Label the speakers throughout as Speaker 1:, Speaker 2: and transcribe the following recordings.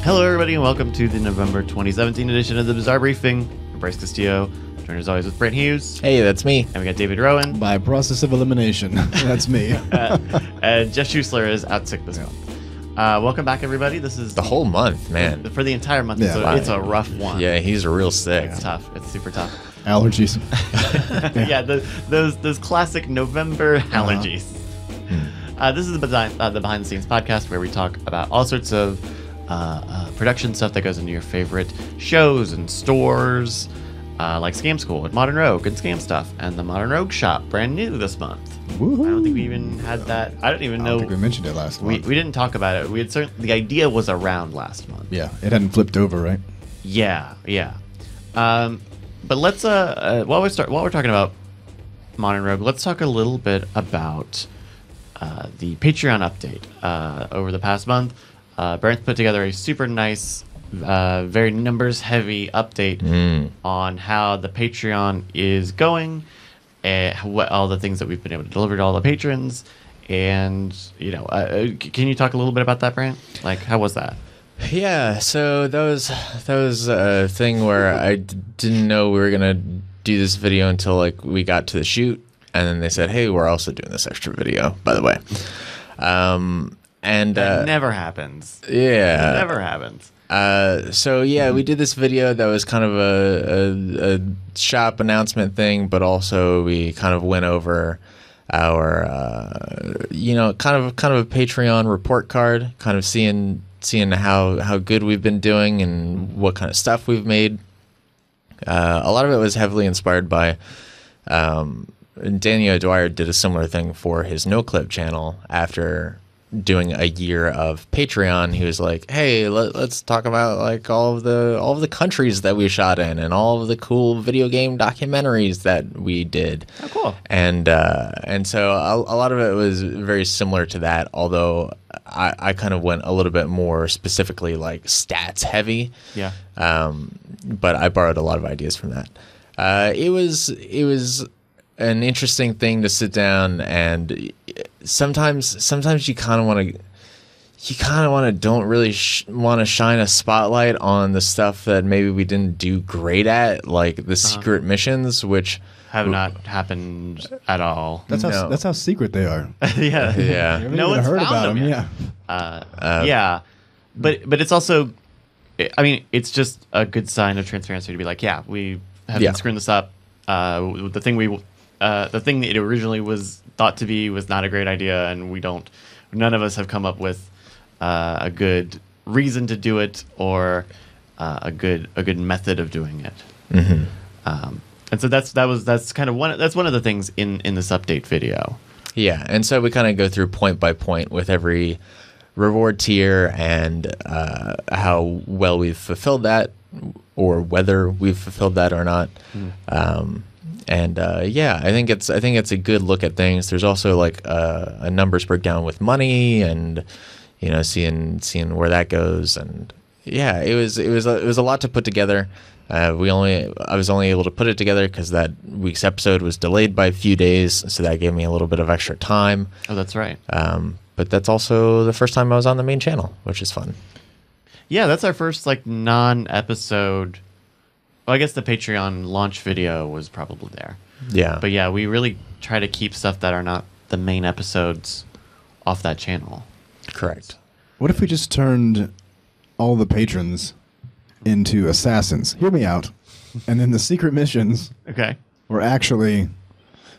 Speaker 1: Hello, everybody, and welcome to the November 2017 edition of the Bizarre Briefing. I'm Bryce Castillo, joined as always with Brandt Hughes.
Speaker 2: Hey, that's me.
Speaker 1: And we got David Rowan.
Speaker 3: By process of elimination. That's me.
Speaker 1: And Jeff Schuessler is out sick this month. Welcome back, everybody. This is
Speaker 2: The whole month, man.
Speaker 1: for the entire month.
Speaker 3: Yeah.
Speaker 1: So it's a rough one.
Speaker 2: Yeah, he's real sick.
Speaker 1: It's tough. It's super tough.
Speaker 3: Allergies.
Speaker 1: Yeah, those classic November allergies. This is the behind the scenes podcast where we talk about all sorts of production stuff that goes into your favorite shows and stores, like Scam School and Modern Rogue and Scam Stuff, and the Modern Rogue Shop, brand new this month.
Speaker 3: Woohoo.
Speaker 1: I don't think we even had that. I don't even know.
Speaker 3: I don't think we mentioned it last month.
Speaker 1: We didn't talk about it. We had the idea was around last month.
Speaker 3: Yeah, it hadn't flipped over, right?
Speaker 1: Yeah. But let's while we're talking about Modern Rogue, let's talk a little bit about the Patreon update over the past month. Brandt put together a super nice, very numbers-heavy update on how the Patreon is going, what all the things that we've been able to deliver to all the patrons, and can you talk a little bit about that, Brandt? Like, how was that?
Speaker 2: Yeah, so that was a thing where I didn't know we were gonna do this video until like we got to the shoot, and then they said, "Hey, we're also doing this extra video, by the way." And
Speaker 1: that never happens.
Speaker 2: Yeah,
Speaker 1: it never happens.
Speaker 2: So yeah, we did this video that was kind of a shop announcement thing, but also we kind of went over our kind of a Patreon report card, kind of seeing how good we've been doing and what kind of stuff we've made. A lot of it was heavily inspired by Daniel Dwyer did a similar thing for his No Clip channel after doing a year of Patreon. He was like, "Hey, let's talk about like all of the countries that we shot in and all of the cool video game documentaries that we did."
Speaker 1: Oh, cool.
Speaker 2: And so a lot of it was very similar to that, although I kind of went a little bit more specifically like stats heavy.
Speaker 1: Yeah.
Speaker 2: But I borrowed a lot of ideas from that. It was an interesting thing to sit down, and sometimes you kind of want to don't really want to shine a spotlight on the stuff that maybe we didn't do great at, like the secret missions, which
Speaker 1: have not happened at all.
Speaker 3: That's how secret they are.
Speaker 1: Yeah.
Speaker 2: Yeah.
Speaker 3: No one's heard about them.
Speaker 1: Yet. Yeah. But it's also, I mean, it's just a good sign of transparency to be like, yeah, we have been screwing this up. The thing that it originally was thought to be was not a great idea, and none of us have come up with a good reason to do it or a good method of doing it. Mm-hmm. And so that's one of the things in this update video.
Speaker 2: Yeah, and so we kind of go through point by point with every reward tier and how well we've fulfilled that, or whether we've fulfilled that or not. I think it's a good look at things. There's also like a numbers breakdown with money, and seeing where that goes. And yeah, it was a lot to put together. I was only able to put it together because that week's episode was delayed by a few days, so that gave me a little bit of extra time.
Speaker 1: Oh, that's right.
Speaker 2: But that's also the first time I was on the main channel, which is fun.
Speaker 1: Yeah, that's our first like non-episode. Well, I guess the Patreon launch video was probably there.
Speaker 2: Yeah.
Speaker 1: But yeah, we really try to keep stuff that are not the main episodes off that channel.
Speaker 2: Correct.
Speaker 3: What if we just turned all the patrons into assassins? Hear me out. And then the secret missions were actually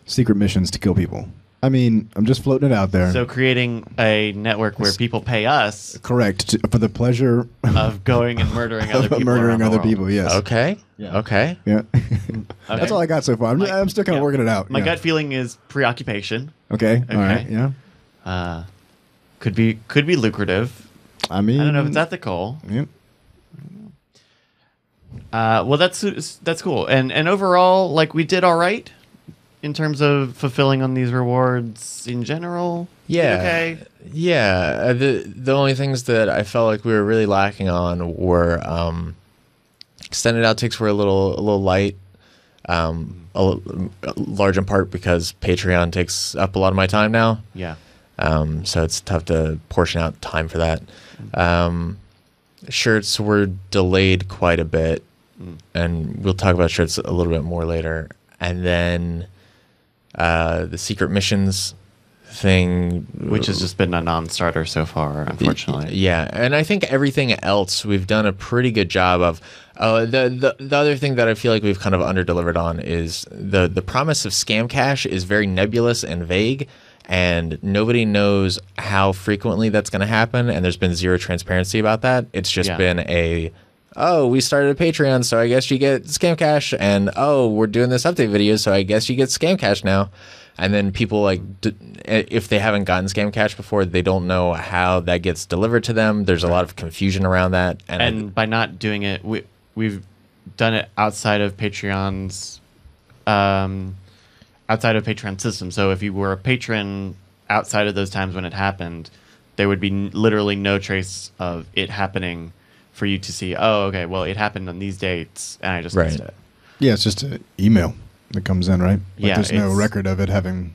Speaker 3: secret missions to kill people. I mean, I'm just floating it out there.
Speaker 1: So creating a network where people pay us,
Speaker 3: correct, for the pleasure
Speaker 1: of going and murdering other people.
Speaker 3: Murdering other people, yes.
Speaker 2: Okay.
Speaker 3: Yeah.
Speaker 2: Okay.
Speaker 3: Yeah.
Speaker 1: Okay.
Speaker 3: That's all I got so far. I'm still kind of working it out.
Speaker 1: My gut feeling is preoccupation.
Speaker 3: Okay. All right. Yeah.
Speaker 1: Could be lucrative.
Speaker 3: I mean,
Speaker 1: I don't know if it's ethical.
Speaker 3: Yeah.
Speaker 1: Well, that's cool. And overall, like, we did all right in terms of fulfilling on these rewards in general.
Speaker 2: Yeah.
Speaker 1: Okay.
Speaker 2: Yeah. The only things that I felt like we were really lacking on were extended outtakes were a little light. Large in part because Patreon takes up a lot of my time now.
Speaker 1: Yeah.
Speaker 2: So it's tough to portion out time for that. Shirts were delayed quite a bit, and we'll talk about shirts a little bit more later. And then the secret missions thing,
Speaker 1: which has just been a non-starter so far, unfortunately.
Speaker 2: Yeah, and I think everything else we've done a pretty good job of. The other thing that I feel like we've kind of underdelivered on is the promise of scam cash is very nebulous and vague, and nobody knows how frequently that's going to happen, and there's been zero transparency about that. It's just been we started a Patreon, so I guess you get scam cash, and we're doing this update video, so I guess you get scam cash now. And then people, like, if they haven't gotten scam cash before, they don't know how that gets delivered to them. There's a lot of confusion around that.
Speaker 1: And by not doing it, we've done it outside of Patreon's Patreon system. So if you were a patron outside of those times when it happened, there would be literally no trace of it happening for you to see. Oh, okay, well, it happened on these dates, and I just missed it.
Speaker 3: Yeah, it's just an email that comes in, right? Like,
Speaker 1: yeah,
Speaker 3: there's no record of it having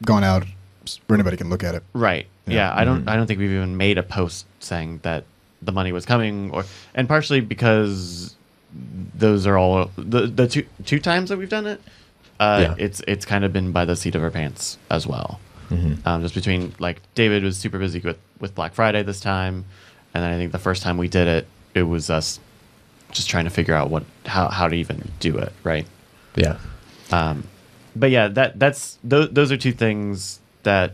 Speaker 3: gone out where anybody can look at it.
Speaker 1: Right. Yeah, I don't think we've even made a post saying that the money was coming, and partially because those are all the two times that we've done it. It's kind of been by the seat of our pants as well. Mm-hmm. Just between, like, David was super busy with Black Friday this time, and then I think the first time we did it, it was us just trying to figure out how to even do it, right?
Speaker 2: Yeah.
Speaker 1: But yeah, those are two things that,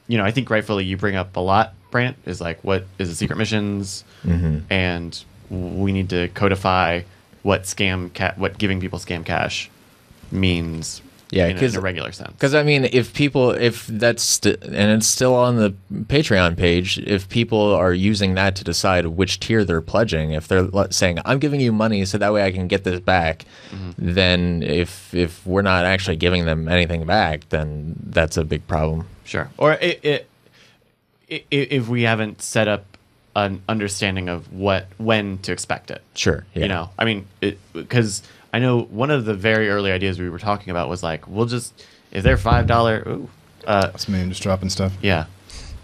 Speaker 1: I think rightfully you bring up a lot, Brandt, is like, what is the secret missions, and we need to codify what giving people scam cash means. Yeah, in a regular sense.
Speaker 2: Because I mean, if that's and it's still on the Patreon page, if people are using that to decide which tier they're pledging, if they're saying I'm giving you money so that way I can get this back, then if we're not actually giving them anything back, then that's a big problem.
Speaker 1: Sure. Or if we haven't set up an understanding of when to expect it.
Speaker 2: Sure. Yeah.
Speaker 1: I mean, because I know one of the very early ideas we were talking about was like, is there $5? Ooh,
Speaker 3: that's me just dropping stuff.
Speaker 1: Yeah,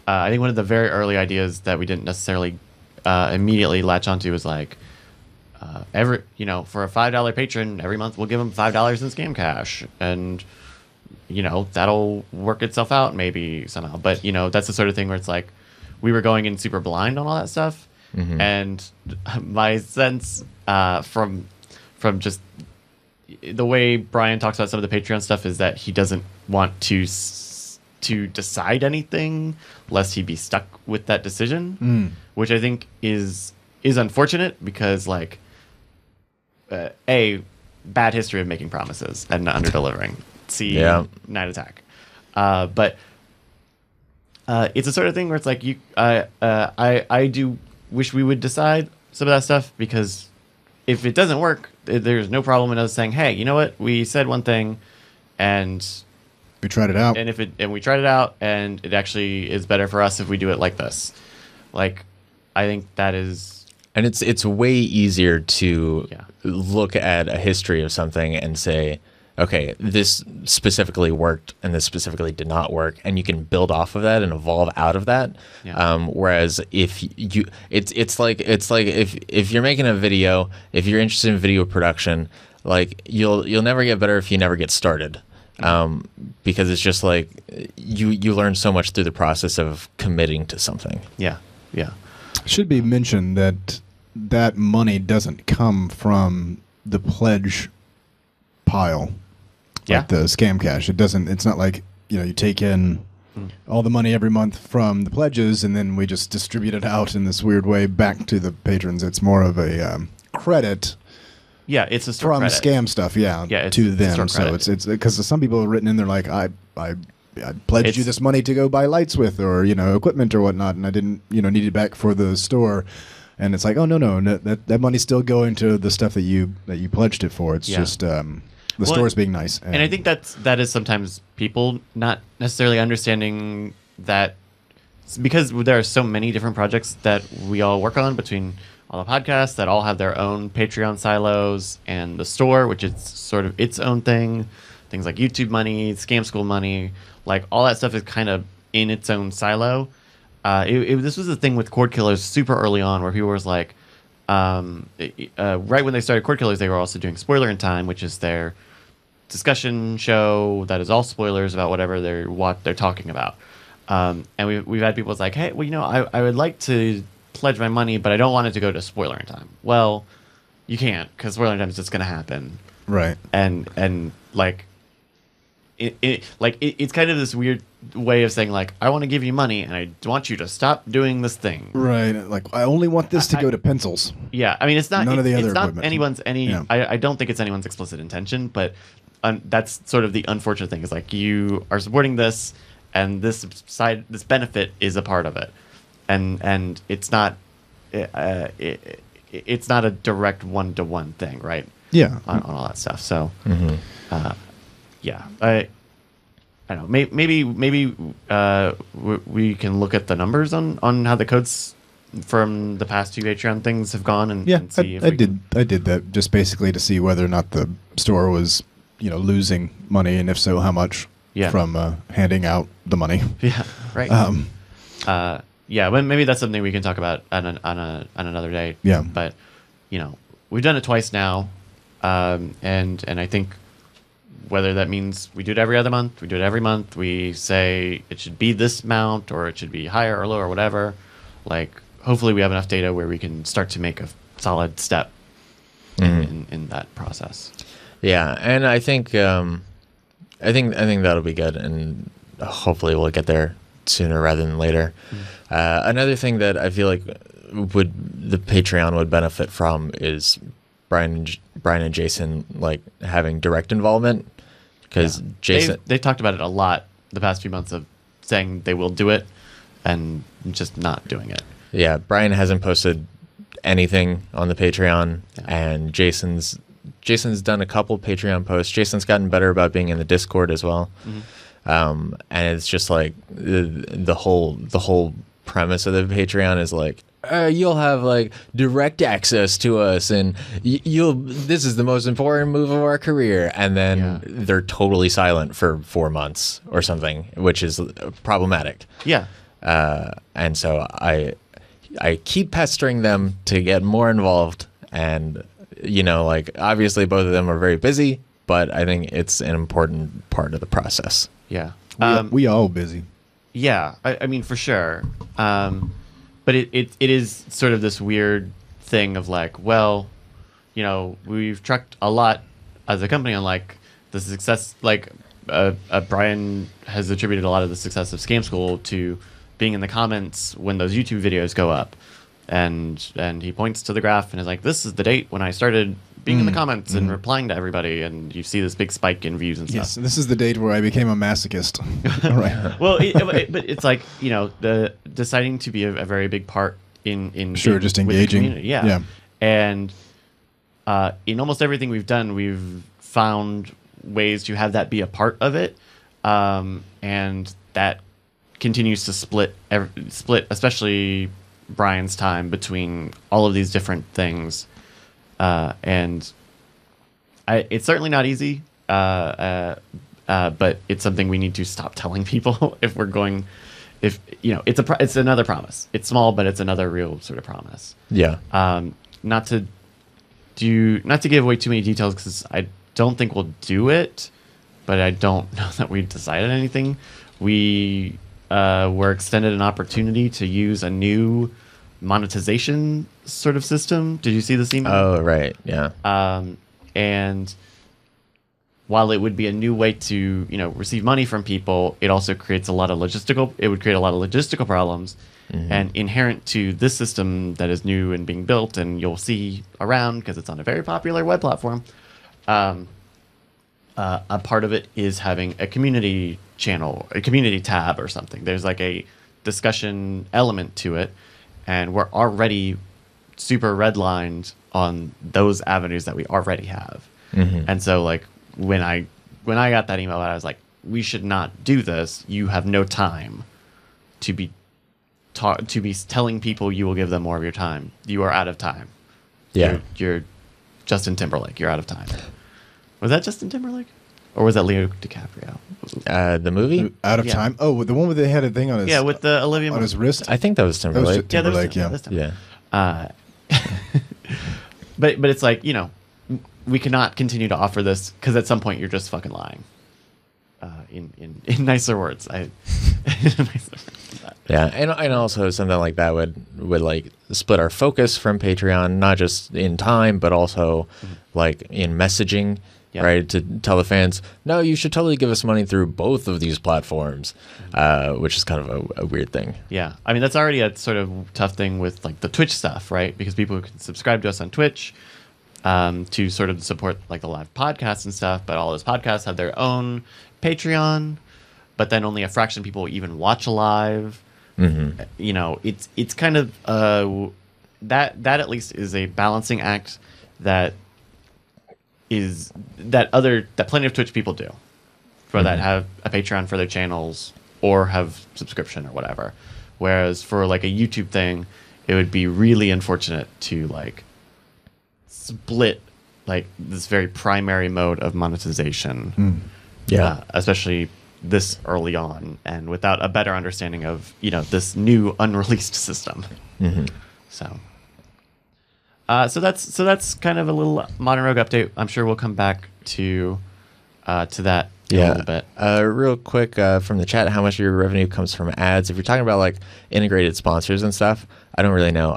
Speaker 1: I think one of the very early ideas that we didn't necessarily immediately latch onto was like, for a $5 patron every month we'll give them $5 in scam cash, and that'll work itself out maybe somehow. But that's the sort of thing where it's like we were going in super blind on all that stuff, and my sense from just the way Brian talks about some of the Patreon stuff is that he doesn't want to decide anything lest he be stuck with that decision, which I think is unfortunate because, like, bad history of making promises and under delivering. Night Attack. But it's a sort of thing where it's like I do wish we would decide some of that stuff, because if it doesn't work, there's no problem in us saying, hey, you know what? We said one thing, and
Speaker 3: we tried it out.
Speaker 1: And we tried it out, and it actually is better for us if we do it like this. Like, I think that is...
Speaker 2: And it's way easier to look at a history of something and say, okay, this specifically worked and this specifically did not work, and you can build off of that and evolve out of that. Whereas if it's like if you're making a video, if you're interested in video production, like you'll never get better if you never get started, because it's just like you learn so much through the process of committing to something.
Speaker 1: Yeah.
Speaker 3: It should be mentioned that money doesn't come from the pledge pile. Like the scam cash. It's not like, you take in all the money every month from the pledges and then we just distribute it out in this weird way back to the patrons. It's more of a credit.
Speaker 1: Yeah, it's a store
Speaker 3: from
Speaker 1: credit.
Speaker 3: Scam stuff, to them. So it's because some people have written in there like, I pledged you this money to go buy lights with, or equipment or whatnot, and I didn't need it back for the store. And it's like, oh no, that money's still going to the stuff that you pledged it for. It's just the store's being nice.
Speaker 1: And I think that is sometimes people not necessarily understanding that, because there are so many different projects that we all work on between all the podcasts that all have their own Patreon silos, and the store, which is sort of its own thing. Things like YouTube money, Scam School money, like all that stuff is kind of in its own silo. this was the thing with Cord Killers super early on, where people was like, right when they started Cord Killers, they were also doing Spoiler in Time, which is their discussion show that is all spoilers about whatever they're talking about. And we've had people like, hey, well, I would like to pledge my money, but I don't want it to go to Spoiler in Time. Well, you can't, because Spoiler in Time is just going to happen,
Speaker 3: right?
Speaker 1: And like, it's kind of this weird way of saying, like, I want to give you money and I want you to stop doing this thing,
Speaker 3: right? Like, I only want this to go to pencils.
Speaker 1: Yeah, I mean, it's not
Speaker 3: none of the other
Speaker 1: not
Speaker 3: equipment.
Speaker 1: I don't think it's anyone's explicit intention, but that's sort of the unfortunate thing, is like, you are supporting this, and this benefit is a part of it, and it's not it's not a direct one-to-one thing, right?
Speaker 3: Yeah,
Speaker 1: on all that stuff. So yeah, I don't know. Maybe we can look at the numbers on how the codes from the past 2 Patreon things have gone, and see.
Speaker 3: I did that just basically to see whether or not the store was losing money, and if so, how much from handing out the money.
Speaker 1: Yeah, right. Yeah, but maybe that's something we can talk about on another day.
Speaker 3: Yeah,
Speaker 1: but we've done it twice now, and I think, whether that means we do it every other month, we do it every month, we say it should be this amount, or it should be higher or lower or whatever, like, hopefully we have enough data where we can start to make a solid step in that process.
Speaker 2: Yeah, and I think that'll be good, and hopefully we'll get there sooner rather than later. Another thing that I feel like the Patreon would benefit from is Brian and Jason, like, having direct involvement, because Jason,
Speaker 1: they talked about it a lot the past few months, of saying they will do it and just not doing it.
Speaker 2: Yeah, Brian hasn't posted anything on the Patreon, and Jason's done a couple Patreon posts. Jason's gotten better about being in the Discord as well. And it's just like the whole premise of the Patreon is like, you'll have like direct access to us, and this is the most important move of our career, and then they're totally silent for 4 months or something, which is problematic. And so I keep pestering them to get more involved, and like, obviously both of them are very busy, but I think it's an important part of the process.
Speaker 3: We all busy.
Speaker 1: I mean, for sure. But it is sort of this weird thing of like, well, we've trucked a lot as a company on, like, the success, like, Brian has attributed a lot of the success of Scam School to being in the comments when those YouTube videos go up, and he points to the graph and is like, this is the date when I started being in the comments and replying to everybody, and you see this big spike in views and stuff.
Speaker 3: Yes, this is the date where I became a masochist. Right.
Speaker 1: Well, but it's like, the deciding to be a very big part in
Speaker 3: just engaging.
Speaker 1: Yeah. And in almost everything we've done, we've found ways to have that be a part of it, and that continues to split, especially Brian's time between all of these different things. And it's certainly not easy, but it's something we need to stop telling people if we're going. If it's another promise. It's small, but it's another real sort of promise.
Speaker 2: Yeah.
Speaker 1: Not to give away too many details, because I don't think we'll do it, but I don't know that we've decided anything. We were extended an opportunity to use a new monetization sort of system. Did you see this email?
Speaker 2: Oh, right. Yeah.
Speaker 1: And while it would be a new way to, receive money from people, it also creates a lot of logistical problems. And inherent to this system that is new and being built, and you'll see around because it's on a very popular web platform, a part of it is having a community channel, a community tab or something. There's like a discussion element to it, and we're already super redlined on those avenues that we already have. And so, like, when I got that email, I was like, we should not do this. You have no time to be telling people you will give them more of your time. You are out of time.
Speaker 2: Yeah.
Speaker 1: You're Justin Timberlake. You're out of time. Was that Justin Timberlake? Or was that Leo DiCaprio?
Speaker 2: The movie?
Speaker 3: Out of Time? Oh, the one where they had a thing on his...
Speaker 1: Yeah, with the Olivia...
Speaker 3: On his wrist?
Speaker 2: I think that was Timberlake.
Speaker 3: Timberlake,
Speaker 2: yeah.
Speaker 1: But it's like, you know, we cannot continue to offer this because at some point you're just fucking lying. In nicer words.
Speaker 2: Yeah, and also something like that would like split our focus from Patreon, not just in time, but also like in messaging, right? To tell the fans, no, you should totally give us money through both of these platforms, which is kind of a weird thing.
Speaker 1: Yeah, I mean that's already a sort of tough thing with like the Twitch stuff, right? Because people can subscribe to us on Twitch to sort of support like the live podcasts and stuff, but all those podcasts have their own Patreon, but then only a fraction of people even watch live. You know, it's kind of that at least is a balancing act that plenty of Twitch people do, for that have a Patreon for their channels or have subscription or whatever. Whereas for like a YouTube thing, it would be really unfortunate to like split like this very primary mode of monetization. Especially this early on and without a better understanding of, you know, this new unreleased system. So that's kind of a little Modern Rogue update. I'm sure we'll come back to that in a little bit.
Speaker 2: Real quick from the chat, how much of your revenue comes from ads? If you're talking about like integrated sponsors and stuff, I don't really know.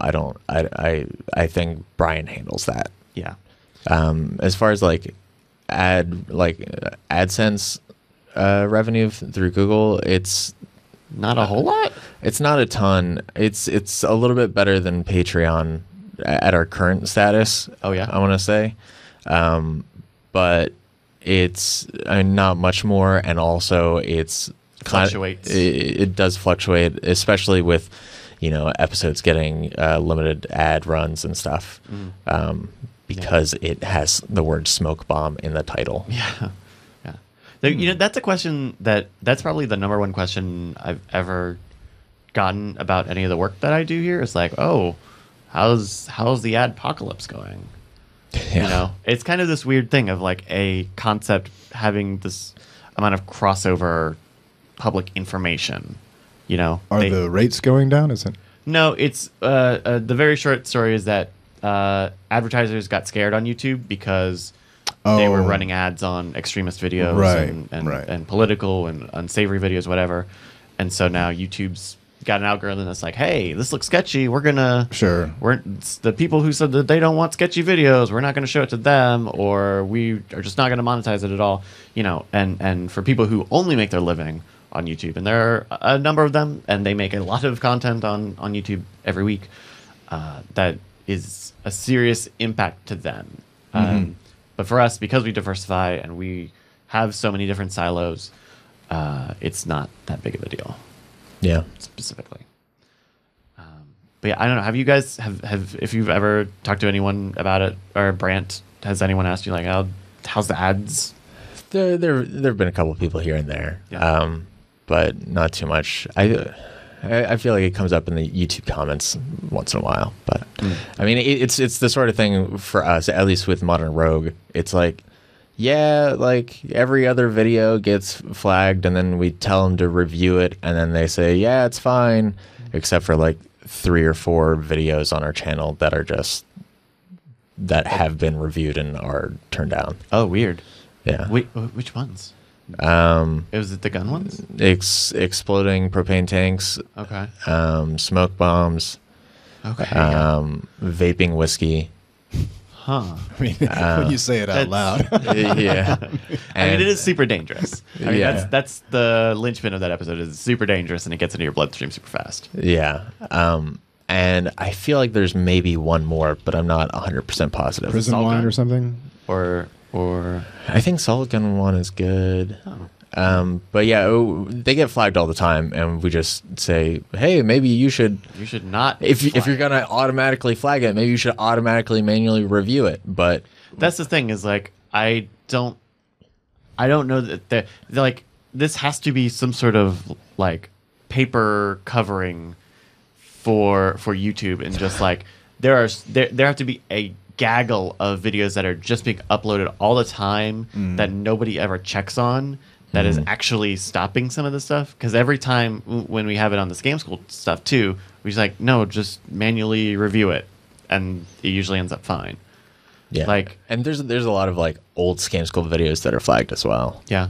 Speaker 2: I think Brian handles that.
Speaker 1: Yeah.
Speaker 2: As far as like AdSense revenue through Google, it's
Speaker 1: not a whole lot.
Speaker 2: It's not a ton. It's a little bit better than Patreon at our current status.
Speaker 1: Oh yeah,
Speaker 2: I want to say, but it's not much more, and also it's
Speaker 1: fluctuates.
Speaker 2: It does fluctuate, especially with, you know, episodes getting limited ad runs and stuff, because it has the word "smoke bomb" in the title.
Speaker 1: Yeah. You know, that's a question that's probably the number one question I've ever gotten about any of the work that I do here. It's like, oh, how's the adpocalypse going? You know, it's kind of this weird thing of like a concept having this amount of crossover public information. You know,
Speaker 3: are the rates going down? Is it?
Speaker 1: No, it's the very short story is that advertisers got scared on YouTube because they were running ads on extremist videos and political and unsavory videos, whatever. And so now YouTube's got an algorithm that's like, hey, this looks sketchy. We're the people who said that they don't want sketchy videos, we're not going to show it to them, or we are just not going to monetize it at all. You know, and for people who only make their living on YouTube, and there are a number of them, and they make a lot of content on YouTube every week, that is a serious impact to them. But for us, because we diversify and we have so many different silos, it's not that big of a deal.
Speaker 2: Yeah.
Speaker 1: Specifically. But yeah, I don't know. Have you guys if you've ever talked to anyone about it, or Brandt, has anyone asked you like, how's the ads?
Speaker 2: There've been a couple of people here and there, but not too much. I feel like it comes up in the YouTube comments once in a while, but I mean, it's the sort of thing for us, at least with Modern Rogue. It's like, yeah, like every other video gets flagged, and then we tell them to review it, and then they say, yeah, it's fine, except for like 3 or 4 videos on our channel that have been reviewed and are turned down.
Speaker 1: Oh, weird.
Speaker 2: Yeah.
Speaker 1: Wait, which ones? Was it the gun ones?
Speaker 2: Exploding propane tanks.
Speaker 1: Okay.
Speaker 2: Smoke bombs.
Speaker 1: Okay.
Speaker 2: Vaping whiskey.
Speaker 1: Huh.
Speaker 3: I mean, when you say it out loud.
Speaker 2: Yeah.
Speaker 1: I mean, it is super dangerous. I mean, that's the linchpin of that episode. Is super dangerous, and it gets into your bloodstream super fast.
Speaker 2: Yeah. And I feel like there's maybe one more, but I'm not 100% positive.
Speaker 3: Prison wine or something?
Speaker 1: Or
Speaker 2: I think solid gun one is good. But yeah, they get flagged all the time, and we just say, hey, maybe you should
Speaker 1: not.
Speaker 2: If you're gonna automatically flag it, maybe you should automatically manually review it. But
Speaker 1: that's the thing, is like I don't know that they're like, this has to be some sort of like paper covering for YouTube, and just like there have to be a gaggle of videos that are just being uploaded all the time that nobody ever checks on. That is actually stopping some of the stuff, because every time when we have it on the Scam School stuff too, we're just like, no, just manually review it, and it usually ends up fine.
Speaker 2: Yeah, like, and there's a lot of like old Scam School videos that are flagged as well.
Speaker 1: Yeah,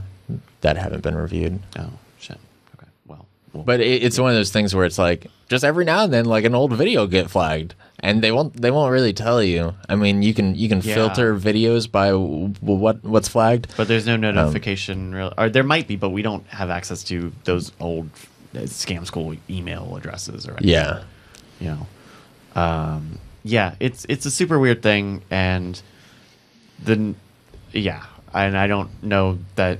Speaker 2: that haven't been reviewed.
Speaker 1: Oh shit. Okay. Well,
Speaker 2: but it's one of those things where it's like just every now and then, like an old video get flagged, and they won't really tell you. I mean, you can filter videos by what's flagged,
Speaker 1: but there's no notification. Or there might be, but we don't have access to those old Scam School email addresses or anything.
Speaker 2: Yeah,
Speaker 1: you know. Yeah, it's a super weird thing, and and I don't know that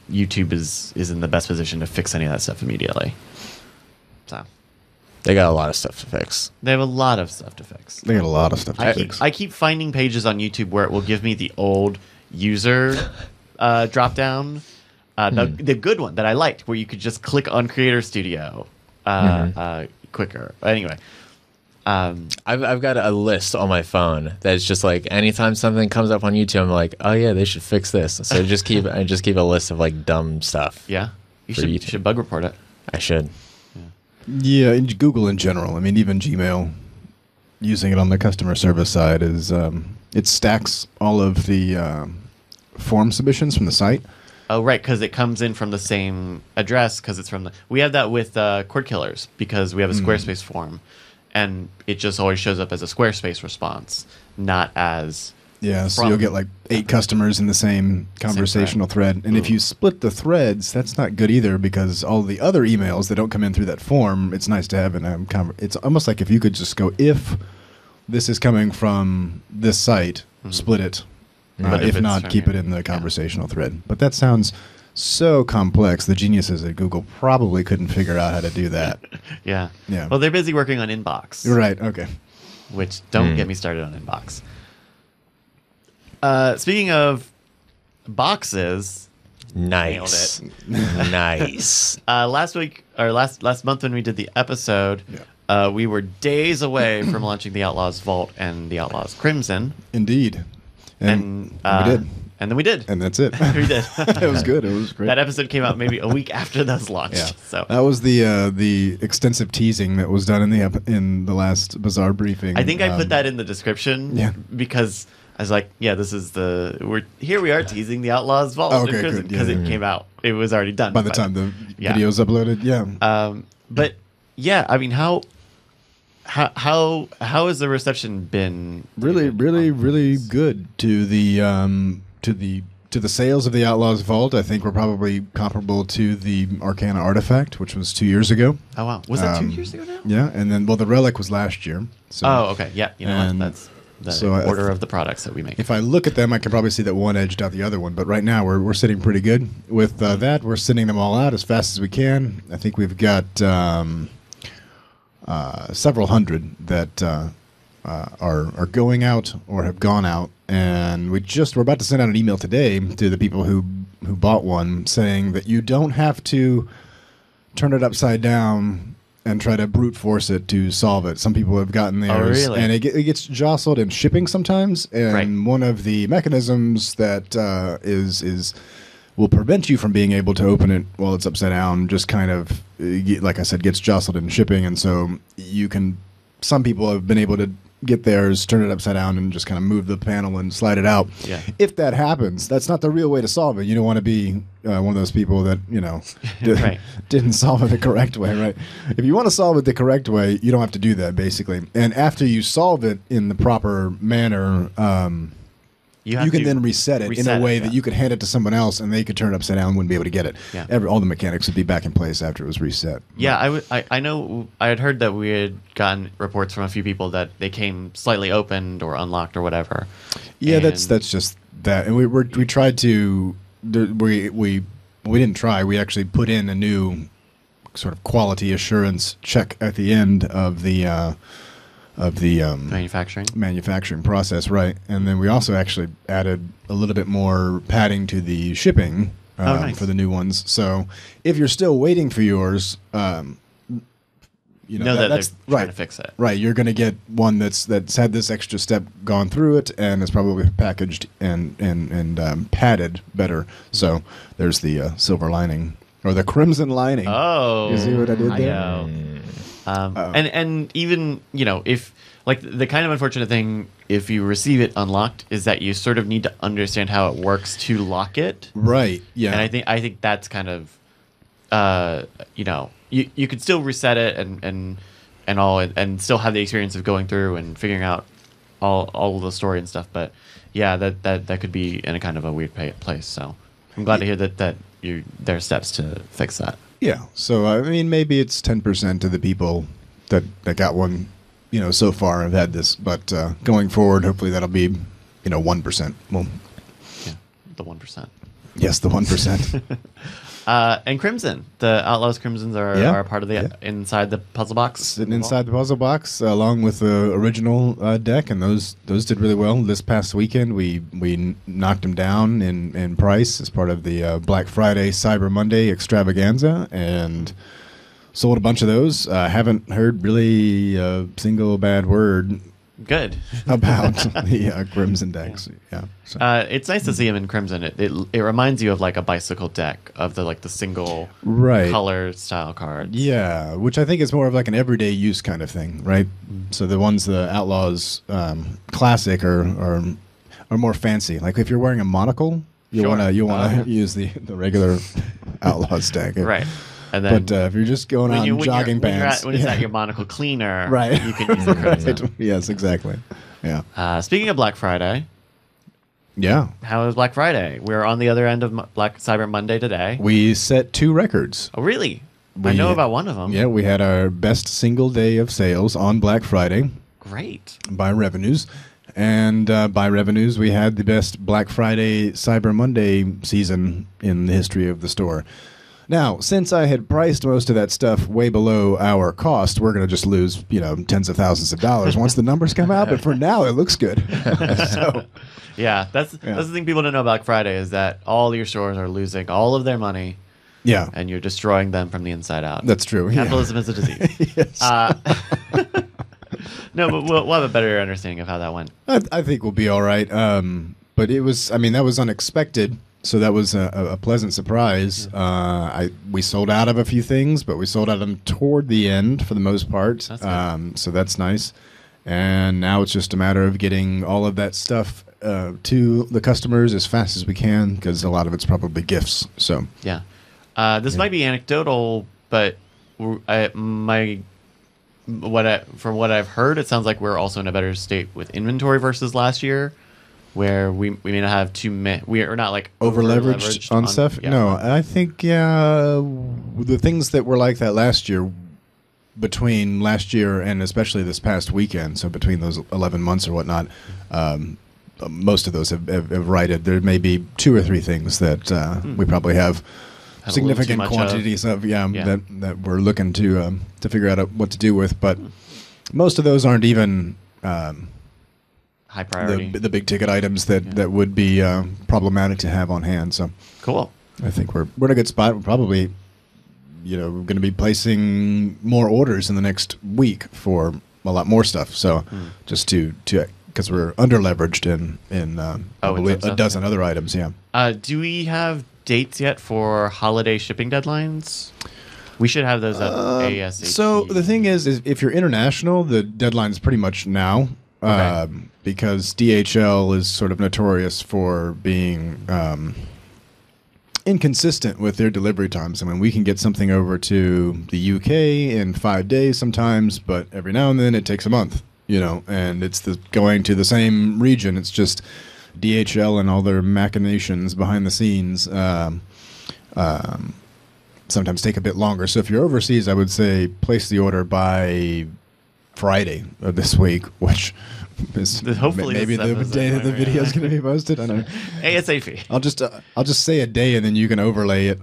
Speaker 1: YouTube is in the best position to fix any of that stuff immediately. So
Speaker 2: they got a lot of stuff to fix.
Speaker 1: They have a lot of stuff to fix.
Speaker 3: They got a lot of stuff to fix.
Speaker 1: I keep finding pages on YouTube where it will give me the old user drop down, the good one that I liked, where you could just click on Creator Studio quicker. Anyway.
Speaker 2: I've got a list on my phone that's just like anytime something comes up on YouTube, I'm like, oh yeah, they should fix this. So I just keep a list of like dumb stuff.
Speaker 1: Yeah, you should bug report it.
Speaker 2: I should.
Speaker 3: Yeah, and Google in general. I mean, even Gmail, using it on the customer service side is it stacks all of the form submissions from the site.
Speaker 1: Oh, right, because it comes in from the same address. Because it's from we have that with Cord Killers, because we have a Squarespace form. And it just always shows up as a Squarespace response, not as...
Speaker 3: Yeah, so you'll get like 8 customers in the same conversational thread. And if you split the threads, that's not good either, because all the other emails that don't come in through that form, it's nice to have in a... It's almost like if you could just go, if this is coming from this site, split it. If not, keep it in the conversational thread. But that sounds... so complex. The geniuses at Google probably couldn't figure out how to do that.
Speaker 1: Yeah. Well, they're busy working on Inbox.
Speaker 3: Right. Okay.
Speaker 1: Which don't get me started on Inbox. Speaking of boxes,
Speaker 2: nice.
Speaker 1: Nailed it.
Speaker 2: Nice.
Speaker 1: Last week or last month when we did the episode, we were days away from launching the Outlaws Vault and the Outlaws Crimson.
Speaker 3: Indeed. And we did.
Speaker 1: And then we did.
Speaker 3: And that's it.
Speaker 1: We did.
Speaker 3: It was good. It was great.
Speaker 1: That episode came out maybe a week after those launched.
Speaker 3: Yeah.
Speaker 1: So
Speaker 3: that was the extensive teasing that was done in the last Bizarre briefing.
Speaker 1: I think I put that in the description because I was like, yeah, this is we are teasing the Outlaws Vault because it came out. It was already done
Speaker 3: by the time the video's uploaded. Yeah.
Speaker 1: But yeah, I mean, how has the reception been?
Speaker 3: Really, really, really good to the sales of the Outlaws Vault. I think we're probably comparable to the Arcana Artifact, which was 2 years ago.
Speaker 1: Oh wow, was that 2 years ago now?
Speaker 3: Yeah, and then the Relic was last year. So,
Speaker 1: okay, yeah, you know what? That's the order of the products that we make.
Speaker 3: If I look at them, I can probably see that one edged out the other one. But right now, we're sitting pretty good with that. We're sending them all out as fast as we can. I think we've got several hundred that are going out or have gone out, and we're about to send out an email today to the people who bought one, saying that you don't have to turn it upside down and try to brute force it to solve it. Some people have gotten theirs, and it gets jostled in shipping sometimes. And one of the mechanisms that will prevent you from being able to open it while it's upside down just kind of, like I said, gets jostled in shipping. And so some people have been able to get theirs, turn it upside down, and just kind of move the panel and slide it out.
Speaker 1: Yeah.
Speaker 3: If that happens, that's not the real way to solve it. You don't want to be one of those people that, didn't solve it the correct way, right? If you want to solve it the correct way, you don't have to do that, basically. And after you solve it in the proper manner, you can then reset it in a way that you could hand it to someone else and they could turn it upside down and wouldn't be able to get it.
Speaker 1: Yeah.
Speaker 3: All the mechanics would be back in place after it was reset.
Speaker 1: Yeah, I know I had heard that we had gotten reports from a few people that they came slightly opened or unlocked or whatever.
Speaker 3: Yeah, that's just that. And we tried to we didn't try. We actually put in a new sort of quality assurance check at the end of the manufacturing process, right? And then we also actually added a little bit more padding to the shipping for the new ones. So if you're still waiting for yours, you know,
Speaker 1: that's trying to fix it.
Speaker 3: Right, you're going to get one that's had this extra step gone through it, and is probably packaged and padded better. So there's the silver lining or the crimson lining.
Speaker 1: Oh,
Speaker 3: you see what I did there?
Speaker 1: And even, you know, if like the kind of unfortunate thing if you receive it unlocked is that you sort of need to understand how it works to lock it.
Speaker 3: Right. Yeah.
Speaker 1: And I think that's kind of you know, you could still reset it and all and still have the experience of going through and figuring out all of the story and stuff. But yeah, that could be in a kind of a weird place. So I'm glad to hear that there are steps to fix that.
Speaker 3: Yeah. So I mean, maybe it's 10% of the people that got one, you know, so far have had this, but going forward, hopefully that'll be, you know, 1%. Well,
Speaker 1: yeah, the 1%.
Speaker 3: Yes, the 1%.
Speaker 1: And Crimson, the Outlaws Crimsons are a part of the inside the puzzle box.
Speaker 3: Sitting inside the puzzle box, along with the original deck, and those did really well. This past weekend, we knocked them down in price as part of the Black Friday Cyber Monday extravaganza, and sold a bunch of those. Haven't heard really a single bad word.
Speaker 1: Good
Speaker 3: about the Crimson decks. Yeah, so.
Speaker 1: It's nice to see them in Crimson. It reminds you of like a bicycle deck of the single color style cards.
Speaker 3: Yeah, which I think is more of like an everyday use kind of thing, right? So the ones the Outlaws Classic are more fancy. Like if you're wearing a monocle, you wanna use the regular Outlaws deck,
Speaker 1: right? And then,
Speaker 3: but if you're just going on jogging pants,
Speaker 1: when it's at your monocle cleaner,
Speaker 3: right?
Speaker 1: You can use the Crimson.
Speaker 3: Right. Yes, exactly. Yeah.
Speaker 1: Speaking of Black Friday,
Speaker 3: yeah,
Speaker 1: how was Black Friday? We're on the other end of Black Cyber Monday today.
Speaker 3: We set 2 records.
Speaker 1: Oh, really? I know about one of them.
Speaker 3: Yeah, we had our best single day of sales on Black Friday.
Speaker 1: Great.
Speaker 3: By revenues. And by revenues, we had the best Black Friday Cyber Monday season in the history of the store. Now, since I had priced most of that stuff way below our cost, we're going to just lose, you know, tens of thousands of dollars once the numbers come out. But for now, it looks good. So,
Speaker 1: yeah, that's the thing people don't know about Friday is that all your stores are losing all of their money.
Speaker 3: Yeah,
Speaker 1: and you're destroying them from the inside out.
Speaker 3: That's true.
Speaker 1: Capitalism is a disease.
Speaker 3: Yes.
Speaker 1: No, but we'll have a better understanding of how that went.
Speaker 3: I think we'll be all right. But it was, I mean, that was unexpected. So that was a pleasant surprise. We sold out of a few things, but we sold out of them toward the end for the most part. That's so that's nice. And now it's just a matter of getting all of that stuff to the customers as fast as we can, because a lot of it's probably gifts. So
Speaker 1: yeah, this might be anecdotal, but from what I've heard, it sounds like we're also in a better state with inventory versus last year, where we may not have we are not like
Speaker 3: over leveraged on stuff. Yeah. No, I think the things that were like that last year, between last year and especially this past weekend, so between those 11 months or whatnot, most of those have righted. There may be 2 or 3 things that we probably have significant quantities of that we're looking to figure out what to do with, but most of those aren't even
Speaker 1: high priority.
Speaker 3: The big ticket items that would be problematic to have on hand. So
Speaker 1: cool.
Speaker 3: I think we're in a good spot. We're probably, we're going to be placing more orders in the next week for a lot more stuff. So just to because we're under leveraged in probably a dozen other items. Yeah.
Speaker 1: Do we have dates yet for holiday shipping deadlines? We should have those at ASAP.
Speaker 3: So the thing is if you're international, the deadline is pretty much now. Because DHL is sort of notorious for being inconsistent with their delivery times. I mean, we can get something over to the UK in 5 days sometimes, but every now and then it takes a month, and it's going to the same region. It's just DHL and all their machinations behind the scenes sometimes take a bit longer. So if you're overseas, I would say place the order by Friday of this week, which is
Speaker 1: hopefully
Speaker 3: maybe the day that the video is going to be posted. I don't know.
Speaker 1: ASAP.
Speaker 3: I'll just say a day, and then you can overlay it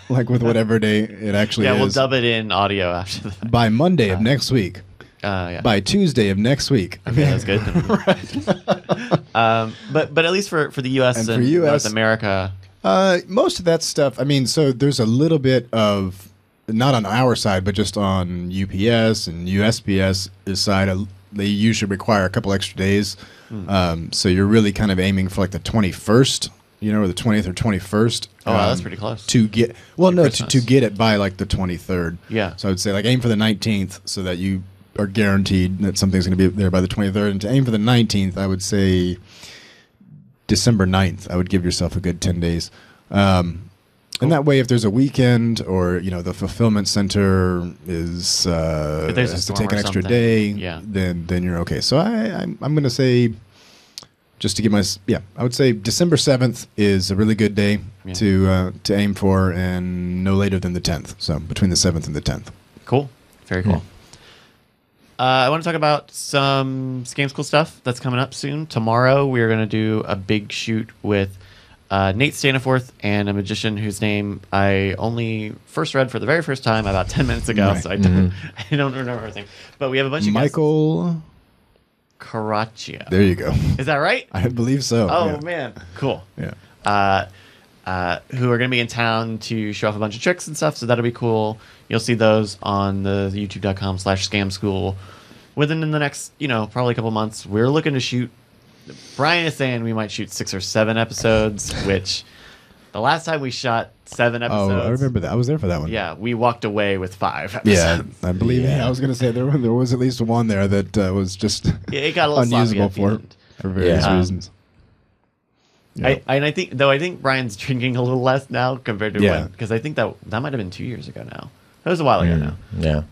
Speaker 3: like with whatever day it actually is.
Speaker 1: Yeah, we'll dub it in audio after that.
Speaker 3: By Monday of next week. By Tuesday of next week.
Speaker 1: Okay, that's good. Right. But at least for the U.S. and North America,
Speaker 3: most of that stuff. I mean, so there's a little bit of not on our side, but just on UPS and USPS side, they usually require a couple extra days. So you're really kind of aiming for like the 21st, or the 20th or 21st.
Speaker 1: Oh, wow, that's pretty close.
Speaker 3: To get to get it by like the 23rd.
Speaker 1: Yeah.
Speaker 3: So I would say like aim for the 19th so that you are guaranteed that something's going to be there by the 23rd. And to aim for the 19th, I would say December 9th. I would give yourself a good 10 days. And that way, if there's a weekend or the fulfillment center has to take an extra day, then you're okay. So I'm going to say, just to give I would say December 7th is a really good day to aim for, and no later than the 10th. So between the 7th and the 10th.
Speaker 1: Cool, very cool. I want to talk about some Game School stuff that's coming up soon. Tomorrow, we're going to do a big shoot with Nate Staniforth and a magician whose name I only first read for the very first time about 10 minutes ago, so I don't remember everything. But we have a bunch of
Speaker 3: Michael
Speaker 1: Caraccia.
Speaker 3: There you go.
Speaker 1: Is that right?
Speaker 3: I believe so.
Speaker 1: Oh, man. Cool.
Speaker 3: Yeah.
Speaker 1: Who are going to be in town to show off a bunch of tricks and stuff, so that'll be cool. You'll see those on the youtube.com/scamschool within the next, probably a couple months. We're looking to shoot. Brian is saying we might shoot 6 or 7 episodes, which the last time we shot 7 episodes.
Speaker 3: Oh, I remember that. I was there for that one.
Speaker 1: Yeah, we walked away with 5 episodes.
Speaker 3: Yeah, I believe. Yeah. I was going to say there was at least one there that was just
Speaker 1: it got a little
Speaker 3: unusable for various reasons.
Speaker 1: Yeah. I think Brian's drinking a little less now compared to when, because I think that might have been 2 years ago now. That was a while ago now.
Speaker 2: Yeah.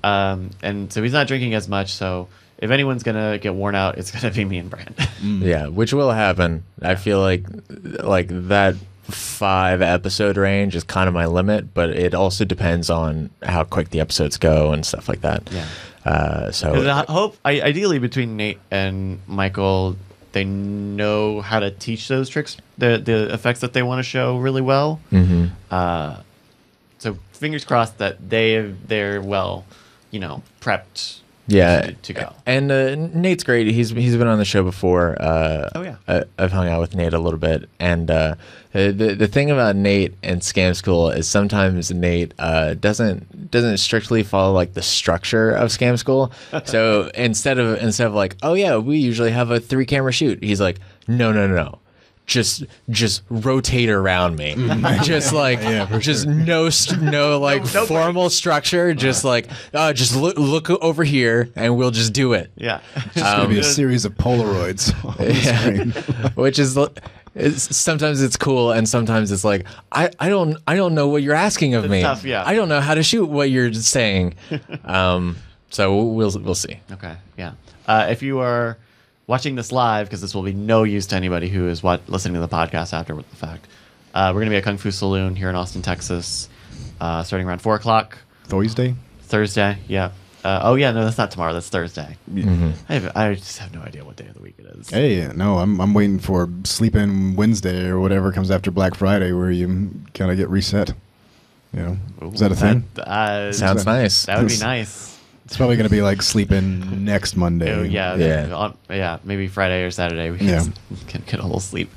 Speaker 1: And so he's not drinking as much. So if anyone's gonna get worn out, it's gonna be me and Brandt.
Speaker 2: Yeah, which will happen. I feel like that 5 episode range is kind of my limit, but it also depends on how quick the episodes go and stuff like that.
Speaker 1: Yeah. So ideally between Nate and Michael, they know how to teach those tricks, the effects that they want to show really well.
Speaker 2: Mm-hmm.
Speaker 1: So fingers crossed that they're well, prepped.
Speaker 2: Yeah,
Speaker 1: to go.
Speaker 2: And Nate's great. He's been on the show before. I've hung out with Nate a little bit, and the thing about Nate and Scam School is sometimes Nate doesn't strictly follow like the structure of Scam School. So instead of like, oh yeah, we usually have a 3-camera shoot, he's like, no. Just rotate around me. Just like, no formal structure. Just like, just look over here and we'll just do it.
Speaker 1: Yeah.
Speaker 3: It's going to be a series of Polaroids on the screen.
Speaker 2: Which is sometimes it's cool and sometimes it's like, I don't know what you're asking of me.
Speaker 1: Tough, yeah.
Speaker 2: I don't know how to shoot what you're saying. So we'll see.
Speaker 1: Okay. Yeah. If you are watching this live, because this will be no use to anybody who is listening to the podcast after the fact, we're going to be at Kung Fu Saloon here in Austin, Texas, starting around 4 o'clock. Thursday, yeah. No, that's not tomorrow. That's Thursday. Mm-hmm. I just have no idea what day of the week it is.
Speaker 3: Hey, no, I'm waiting for Sleep-In Wednesday or whatever comes after Black Friday, where you kind of get reset. Ooh, is that a thing?
Speaker 2: Sounds nice.
Speaker 1: That would be nice.
Speaker 3: It's probably going to be like Sleep-In next Monday.
Speaker 1: Oh, yeah. Maybe Friday or Saturday we can get a little sleep.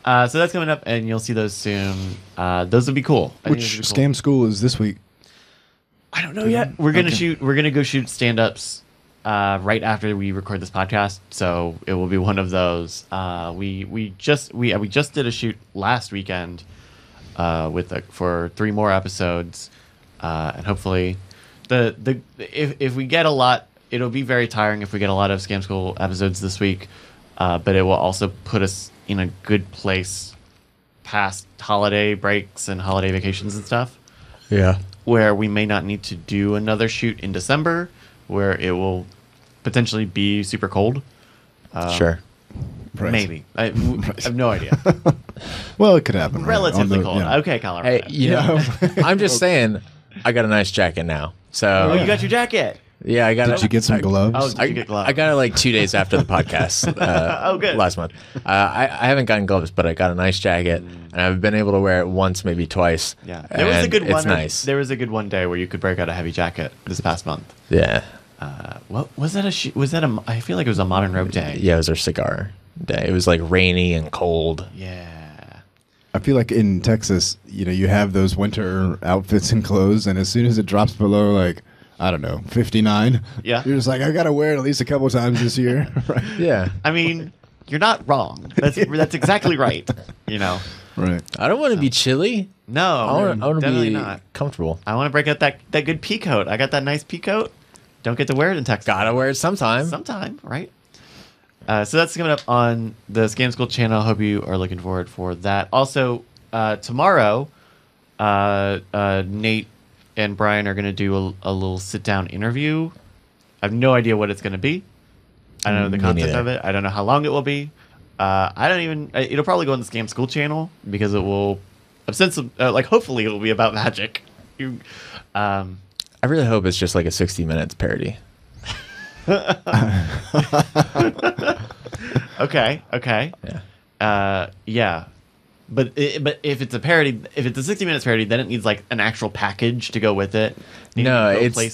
Speaker 1: So that's coming up, and you'll see those soon. Those would be cool.
Speaker 3: Which Scam School is this week?
Speaker 1: I don't know yet. We're gonna go shoot stand-ups right after we record this podcast. So it will be one of those. We just did a shoot last weekend for 3 more episodes, and hopefully. If we get a lot, it'll be very tiring if we get a lot of Scam School episodes this week, but it will also put us in a good place past holiday breaks and holiday vacations and stuff.
Speaker 2: Yeah.
Speaker 1: Where we may not need to do another shoot in December, where it will potentially be super cold.
Speaker 2: Sure.
Speaker 3: Right.
Speaker 1: Maybe. I have no idea.
Speaker 3: Well, it could happen.
Speaker 1: Relatively cold. Yeah. Okay, Colorado.
Speaker 2: Hey, I'm just saying, I got a nice jacket now. So
Speaker 1: you got your jacket.
Speaker 2: Yeah, I got.
Speaker 3: Did you get some gloves?
Speaker 1: Did you get gloves?
Speaker 2: I got it like 2 days after the podcast.
Speaker 1: Good.
Speaker 2: Last month. I haven't gotten gloves, but I got a nice jacket, and I've been able to wear it once, maybe twice.
Speaker 1: Yeah, there was a good one.
Speaker 2: It's nice.
Speaker 1: There was a good one day where you could break out a heavy jacket this past month.
Speaker 2: Yeah.
Speaker 1: What was that? I feel like it was a Modern Rope day.
Speaker 2: Yeah, it was our cigar day. It was like rainy and cold.
Speaker 1: Yeah.
Speaker 3: I feel like in Texas, you have those winter outfits and clothes, and as soon as it drops below, like, I don't know, 59, you're just like, I got to wear it at least a couple times this year. Right?
Speaker 2: Yeah.
Speaker 1: I mean, you're not wrong. That's exactly right.
Speaker 3: Right.
Speaker 2: I don't want to be chilly.
Speaker 1: No,
Speaker 2: I want to be
Speaker 1: not
Speaker 2: comfortable.
Speaker 1: I want to break out that good pea coat. I got that nice pea coat. Don't get to wear it in Texas.
Speaker 2: Gotta wear it sometime.
Speaker 1: Sometime, right? So that's coming up on the Scam School channel. Hope you are looking forward for that. Also, tomorrow, Nate and Brian are going to do a little sit-down interview. I have no idea what it's going to be. I don't know the concept of it. I don't know how long it will be. It'll probably go on the Scam School channel because it will, hopefully it will be about magic.
Speaker 2: I really hope it's just like a 60 Minutes parody.
Speaker 1: Okay. Yeah. But if it's a parody, if it's a 60 Minutes parody, then it needs like an actual package to go with it.
Speaker 2: No, it's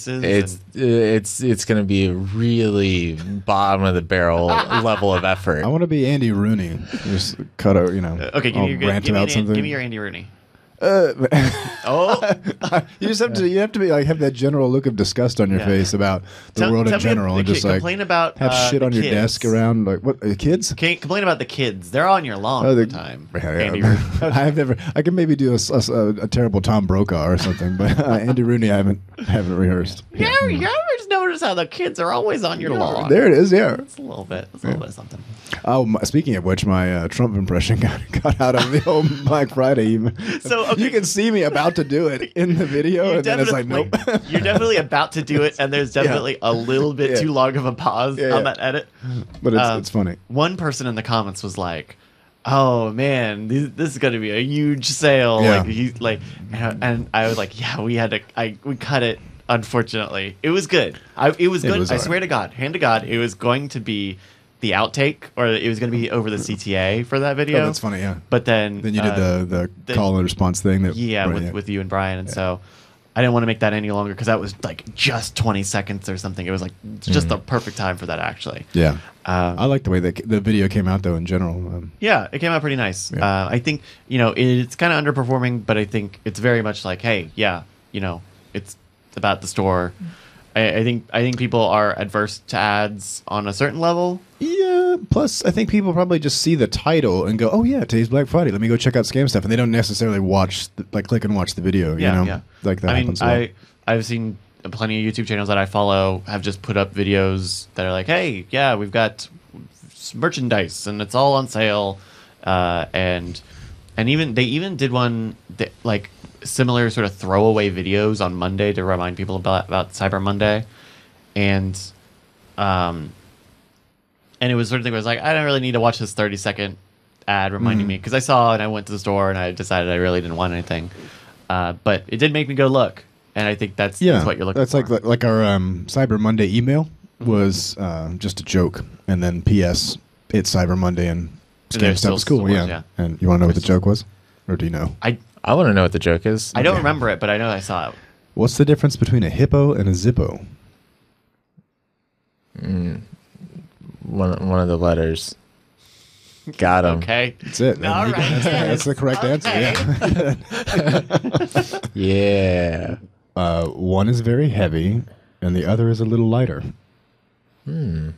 Speaker 2: going to be a really bottom of the barrel level of effort.
Speaker 3: I want to be Andy Rooney. Just cut out,
Speaker 1: Okay, give me your Andy Rooney.
Speaker 3: You just have to. You have to be like have that general look of disgust on your face about the world in general, and just like
Speaker 1: complain about
Speaker 3: have shit on your desk around like what kids.
Speaker 1: Can't complain about the kids. They're on your lawn all the time.
Speaker 3: I've never. I can maybe do a terrible Tom Brokaw or something, but Andy Rooney I haven't rehearsed.
Speaker 1: You ever notice how the kids are always on your lawn?
Speaker 3: There it is. Yeah,
Speaker 1: it's a little bit. It's a little bit of something.
Speaker 3: Oh, speaking of which, my Trump impression got out of the old Black Friday. So you can see me about to do it in the video, and then it's like, nope.
Speaker 1: You're definitely about to do it, and there's definitely a little bit too long of a pause on that edit.
Speaker 3: But it's funny.
Speaker 1: One person in the comments was like, "Oh man, this is going to be a huge sale."
Speaker 3: Yeah.
Speaker 1: And I was like, "Yeah, we cut it. Unfortunately, it was good. It was good. I swear to God, hand to God, it was going to be." The outtake, or it was going to be over the CTA for that video.
Speaker 3: Oh, that's funny, yeah.
Speaker 1: But then
Speaker 3: you did the call and response thing. With
Speaker 1: you and Brian, and so I didn't want to make that any longer because that was like just 20 seconds or something. It was like just the perfect time for that, actually.
Speaker 3: Yeah, I like the way the video came out though in general.
Speaker 1: Yeah, it came out pretty nice.
Speaker 3: Yeah.
Speaker 1: I think it's kind of underperforming, but I think it's very much like, hey, it's about the store. I think people are adverse to ads on a certain level.
Speaker 3: Yeah. Plus, I think people probably just see the title and go, "Oh yeah, today's Black Friday. Let me go check out Scam Stuff," and they don't necessarily click and watch the video.
Speaker 1: Yeah.
Speaker 3: Like that happens.
Speaker 1: I've seen plenty of YouTube channels that I follow have just put up videos that are like, "Hey, yeah, we've got merchandise and it's all on sale," and even did one that, like, similar sort of throwaway videos on Monday to remind people about Cyber Monday, and it was sort of thing where I was like, I don't really need to watch this 30-second ad reminding me, because I saw and I went to the store and I decided I really didn't want anything, but it did make me go look, and I think that's what you're looking for.
Speaker 3: That's like our Cyber Monday email was just a joke, and then P.S. It's Cyber Monday and Scam Stuff is cool. Yeah. And you want to know what the joke was, or do you know?
Speaker 2: I want to know what the joke is.
Speaker 1: I don't remember it, but I know I saw it.
Speaker 3: What's the difference between a hippo and a Zippo?
Speaker 2: One of the letters. Got him.
Speaker 1: Okay.
Speaker 3: That's it.
Speaker 1: All right.
Speaker 3: That's the correct answer.
Speaker 2: Yeah.
Speaker 3: Yeah. One is very heavy, and the other is a little lighter.
Speaker 1: This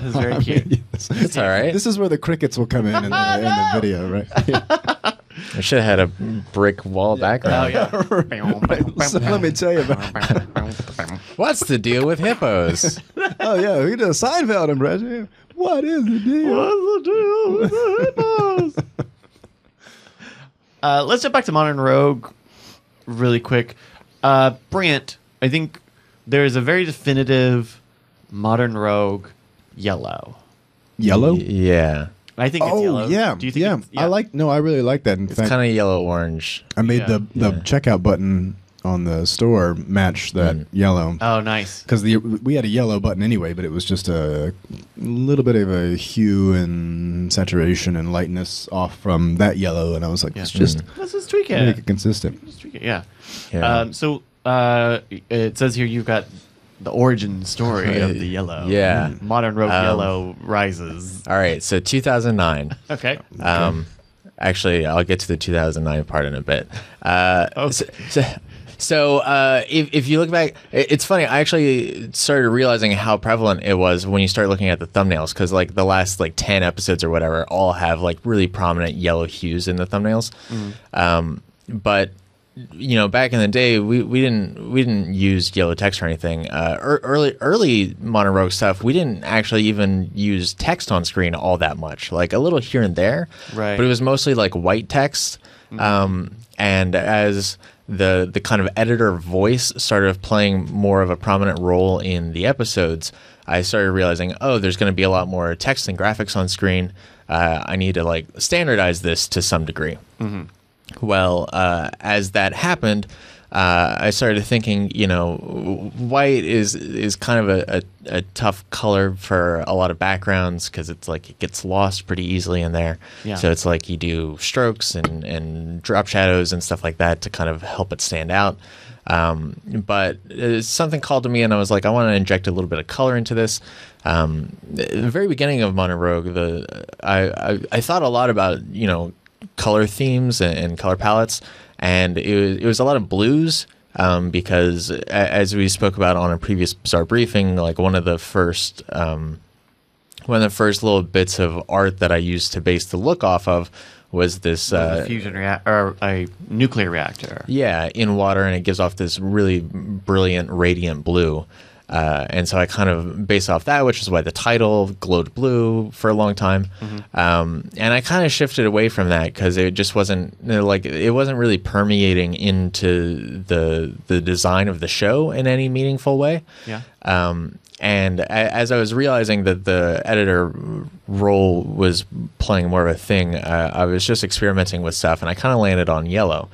Speaker 1: is very cute.
Speaker 2: It's all right.
Speaker 3: This is where the crickets will come in the video, right? Yeah.
Speaker 2: I should have had a brick wall background.
Speaker 1: Oh, yeah.
Speaker 3: So let me tell you
Speaker 2: What's the deal with hippos?
Speaker 3: Oh, yeah. We did a Seinfeld impression. What is the deal?
Speaker 1: What's the deal with the hippos? Let's jump back to Modern Rogue really quick. Brandt, I think there's a very definitive Modern Rogue yellow.
Speaker 3: Yellow?
Speaker 2: Yeah.
Speaker 1: I think it's yellow.
Speaker 3: Yeah.
Speaker 1: Do you think it's,
Speaker 3: I really like that. In
Speaker 2: it's
Speaker 3: fact,
Speaker 2: kind of yellow-orange.
Speaker 3: I made the checkout button on the store match that yellow.
Speaker 1: Oh, nice.
Speaker 3: Because we had a yellow button anyway, but it was just a little bit of a hue and saturation and lightness off from that yellow, and I was like, let's just
Speaker 1: tweak it.
Speaker 3: Make it consistent.
Speaker 1: Let's tweak it. Yeah. So it says here you've got the origin story of the yellow.
Speaker 2: Yeah.
Speaker 1: Modern Rogue yellow rises.
Speaker 2: All right. So 2009.
Speaker 1: Okay.
Speaker 2: Actually, I'll get to the 2009 part in a bit. So if you look back, it's funny. I actually started realizing how prevalent it was when you start looking at the thumbnails, because like the last like 10 episodes or whatever all have like really prominent yellow hues in the thumbnails. But you know, back in the day, we didn't use yellow text or anything. Early Modern Rogue stuff, we didn't actually even use text on screen all that much. Like a little here and there,
Speaker 1: right?
Speaker 2: But it was mostly like white text. And as the kind of editor voice started playing more of a prominent role in the episodes, I started realizing, oh, there's going to be a lot more text and graphics on screen. I need to like standardize this to some degree. Well, as that happened, I started thinking, you know, white is kind of a tough color for a lot of backgrounds, because it's like it gets lost pretty easily in there.
Speaker 1: Yeah.
Speaker 2: So it's like you do strokes and drop shadows and stuff like that to kind of help it stand out. But something called to me, and I was like, I want to inject a little bit of color into this. The very beginning of Modern Rogue, I thought a lot about, you know, color themes and color palettes, and it was a lot of blues, because as we spoke about on a previous Bizarre Briefing, like one of the first little bits of art that I used to base the look off of was this
Speaker 1: fusion or a nuclear reactor.
Speaker 2: Yeah, in water, and it gives off this really brilliant, radiant blue. And so I kind of base off that, which is why the title glowed blue for a long time. And I kind of shifted away from that because it just wasn't it wasn't really permeating into the design of the show in any meaningful way.
Speaker 1: Yeah.
Speaker 2: And as I was realizing that the editor role was playing more of a thing, I was just experimenting with stuff, and I kind of landed on yellow.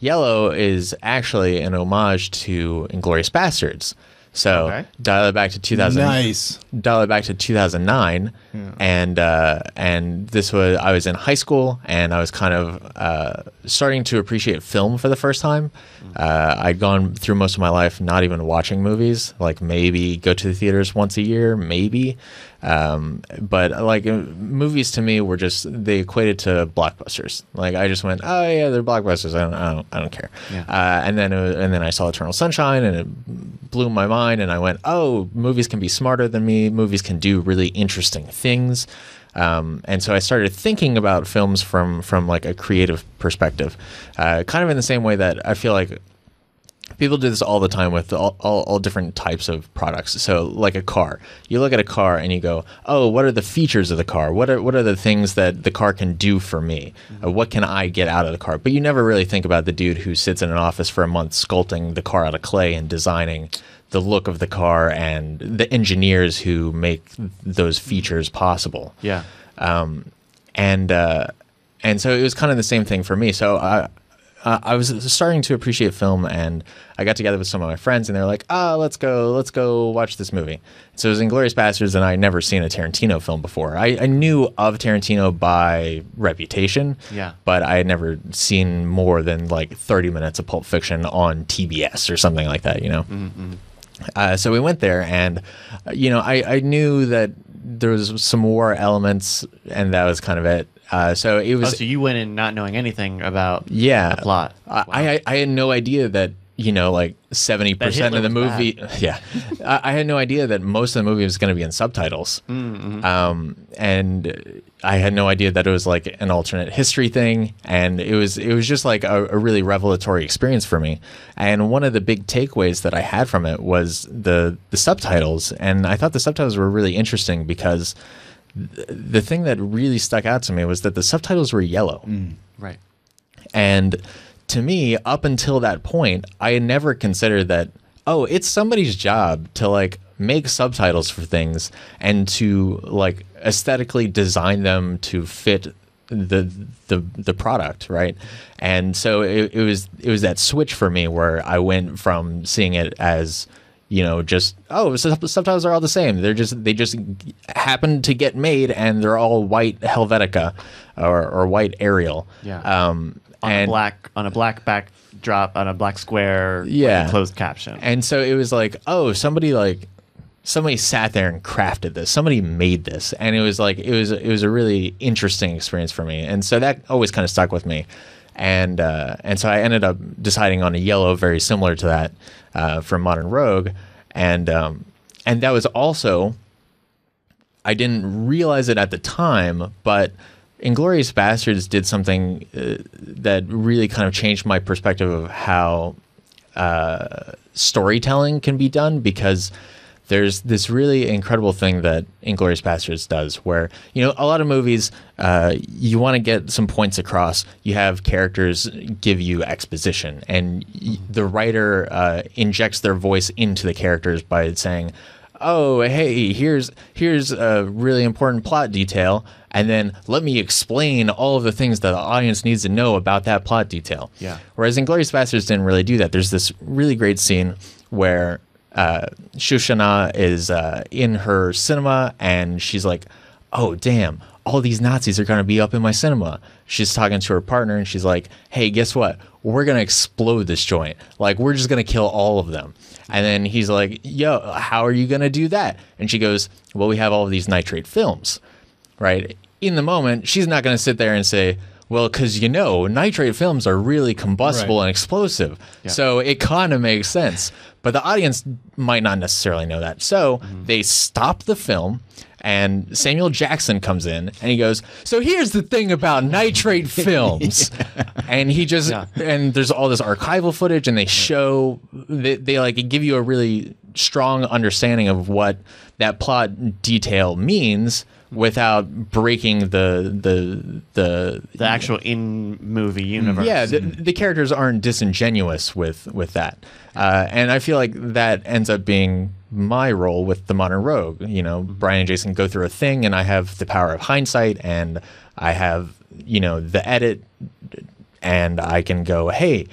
Speaker 2: Yellow is actually an homage to Inglourious Basterds. So dial it back to 2000.
Speaker 3: Nice.
Speaker 2: Dial it back to 2009, and this was, I was in high school, and I was kind of starting to appreciate film for the first time. I'd gone through most of my life not even watching movies, like maybe go to the theaters once a year, maybe. But like movies to me were just, they equated to blockbusters. Like I just went, oh yeah, they're blockbusters. I don't care. Yeah. And then I saw Eternal Sunshine, and it blew my mind, and I went, oh, movies can be smarter than me. Movies can do really interesting things. And so I started thinking about films from like a creative perspective, kind of in the same way that I feel like people do this all the time with all different types of products. So like a car, you look at a car and you go, oh, what are the features of the car? What are the things that the car can do for me? What can I get out of the car? But you never really think about the dude who sits in an office for a month sculpting the car out of clay and designing the look of the car, and the engineers who make those features possible.
Speaker 1: Yeah.
Speaker 2: And so it was kind of the same thing for me. So I was starting to appreciate film, and I got together with some of my friends, and they're like, let's go watch this movie. So it was Inglourious Basterds, and I had never seen a Tarantino film before. I knew of Tarantino by reputation, but I had never seen more than like 30 minutes of Pulp Fiction on TBS or something like that, you know? So we went there, and, you know, I knew that there was some war elements, and that was kind of it. So it was.
Speaker 1: So you went in not knowing anything about the plot.
Speaker 2: Wow. I had no idea that, you know, like 70% of the movie. Yeah, I had no idea that most of the movie was going to be in subtitles. And I had no idea that it was like an alternate history thing, and it was just like a really revelatory experience for me. And one of the big takeaways that I had from it was the subtitles, and I thought the subtitles were really interesting because the thing that really stuck out to me was that the subtitles were yellow.
Speaker 1: Right.
Speaker 2: And to me, up until that point, I had never considered that, oh, it's somebody's job to like make subtitles for things and to like aesthetically design them to fit the product, right? And so it was that switch for me where I went from seeing it as, you know, just, oh, subtitles are all the same. They just happen to get made, and they're all white Helvetica or white Arial.
Speaker 1: Yeah. On a black backdrop, on a black square, with a closed caption.
Speaker 2: And so it was like, oh, somebody like somebody sat there and crafted this. Somebody made this, and it was a really interesting experience for me, and so that always kind of stuck with me, and so I ended up deciding on a yellow very similar to that from Modern Rogue, and that was also, I didn't realize it at the time, but Inglourious Basterds did something that really kind of changed my perspective of how storytelling can be done, because there's this really incredible thing that Inglourious Basterds does where, you know, a lot of movies, you want to get some points across. You have characters give you exposition, and the writer injects their voice into the characters by saying, oh, hey, here's a really important plot detail, and then let me explain all of the things that the audience needs to know about that plot detail.
Speaker 1: Yeah.
Speaker 2: Whereas Inglourious Basterds didn't really do that. There's this really great scene where Shoshana is in her cinema, and she's like, oh, damn, all these Nazis are going to be up in my cinema. She's talking to her partner, and she's like, hey, guess what? We're going to explode this joint. Like, we're just going to kill all of them. And then he's like, yo, how are you going to do that? And she goes, well, we have all of these nitrate films, right? In the moment, she's not going to sit there and say, well, because, you know, nitrate films are really combustible and explosive. Yeah. So it kind of makes sense. But the audience might not necessarily know that. So they stop the film, and Samuel Jackson comes in, and he goes, so here's the thing about nitrate films. And he just, and there's all this archival footage, and they show, they like give you a really strong understanding of what that plot detail means without breaking the
Speaker 1: actual in movie universe.
Speaker 2: Yeah, the characters aren't disingenuous with that, and I feel like that ends up being my role with the Modern Rogue. You know, Brian and Jason go through a thing, and I have the power of hindsight, and I have, you know, the edit, and I can go, hey,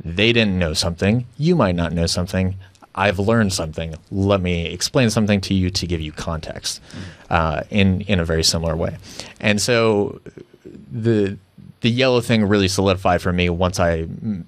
Speaker 2: they didn't know something, you might not know something, I've learned something. Let me explain something to you to give you context in a very similar way. And so the yellow thing really solidified for me once I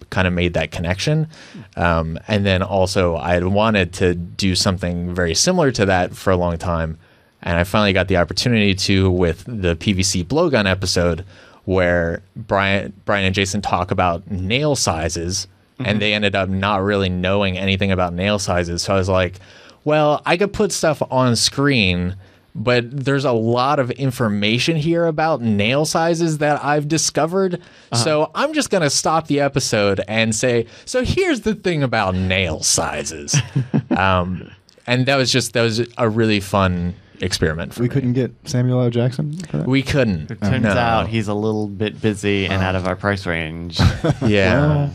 Speaker 2: kind of made that connection. And then also I had wanted to do something very similar to that for a long time. And I finally got the opportunity to with the PVC blowgun episode where Brian and Jason talk about nail sizes. And they ended up not really knowing anything about nail sizes. So I was like, well, I could put stuff on screen, but there's a lot of information here about nail sizes that I've discovered. So I'm just going to stop the episode and say, so here's the thing about nail sizes. And that was a really fun experiment for me.
Speaker 3: We couldn't get Samuel L. Jackson for that?
Speaker 2: We couldn't.
Speaker 1: It turns out he's a little bit busy and out of our price range.
Speaker 2: Yeah.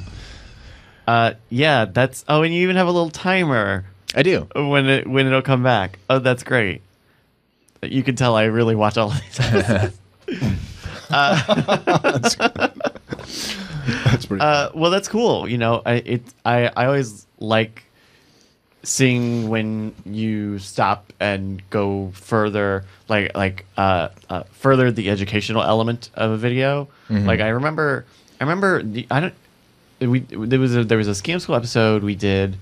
Speaker 1: Yeah, that's. Oh, and you even have a little timer.
Speaker 2: I do.
Speaker 1: When it'll come back. Oh, that's great. You can tell I really watch all of these episodes.
Speaker 3: That's pretty cool.
Speaker 1: Well, that's cool. You know, I always like seeing when you stop and go further, further the educational element of a video. Like I remember there was a Scam School episode we did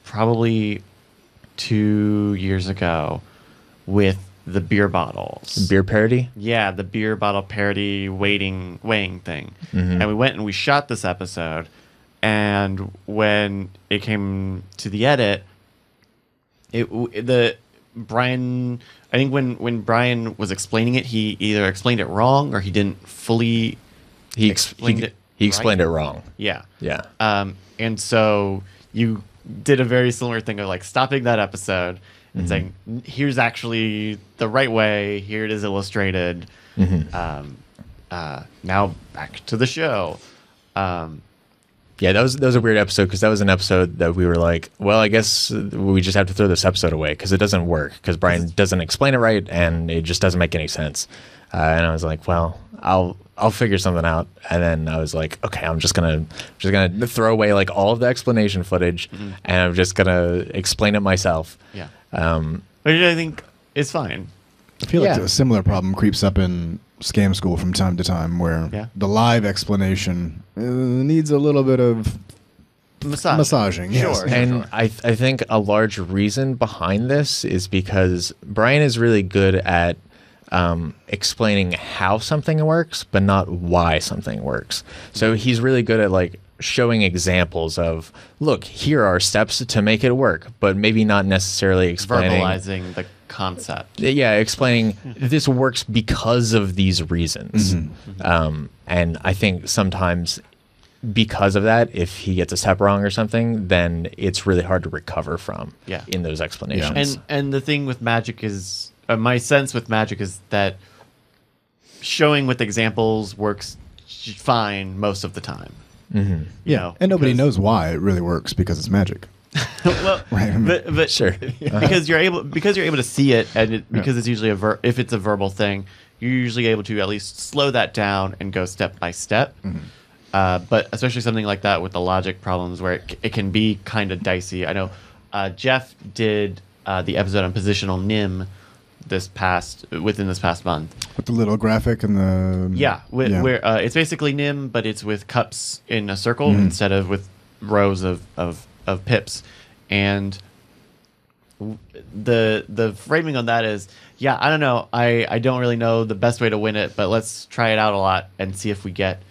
Speaker 1: probably 2 years ago with the beer bottles.
Speaker 2: Beer parody?
Speaker 1: Yeah, the beer bottle parody weighing thing. And we went and we shot this episode, and when it came to the edit, Brian, I think when Brian was explaining it, he either explained it wrong or he didn't fully explain it.
Speaker 2: He explained it wrong.
Speaker 1: Yeah.
Speaker 2: Yeah.
Speaker 1: And so you did a very similar thing of like stopping that episode and saying, here's actually the right way. Here it is illustrated. Now back to the show.
Speaker 2: Yeah, that was a weird episode because that was an episode that we were like, well, I guess we just have to throw this episode away because it doesn't work because Brian doesn't explain it right and it just doesn't make any sense. And I was like, well, I'll figure something out. And then I was like, okay, I'm just gonna throw away like all of the explanation footage and I'm just gonna explain it myself.
Speaker 1: Yeah. Which I think is fine.
Speaker 3: I feel like a similar problem creeps up in Scam School from time to time where the live explanation needs a little bit of massaging. Yes.
Speaker 1: Sure.
Speaker 2: And I think a large reason behind this is because Brian is really good at explaining how something works, but not why something works. So he's really good at like showing examples of, look, here are steps to make it work, but maybe not necessarily explaining,
Speaker 1: verbalizing the concept.
Speaker 2: Yeah, explaining this works because of these reasons. And I think sometimes because of that, if he gets a step wrong or something, then it's really hard to recover from in those explanations.
Speaker 1: And the thing with Magic is, my sense with Magic is that showing with examples works fine most of the time.
Speaker 3: You know, and nobody knows why it really works because it's Magic.
Speaker 1: Well,
Speaker 3: right.
Speaker 1: but
Speaker 2: sure,
Speaker 1: because you're able to see it, and because it's usually if it's a verbal thing, you're usually able to at least slow that down and go step by step. But especially something like that with the logic problems, where it can be kind of dicey. I know Jeff did the episode on positional nim within this past month
Speaker 3: with the little graphic and the
Speaker 1: where it's basically nim, but it's with cups in a circle instead of with rows of pips. And the framing on that is, I don't know, I don't really know the best way to win it, but let's try it out a lot and see if we get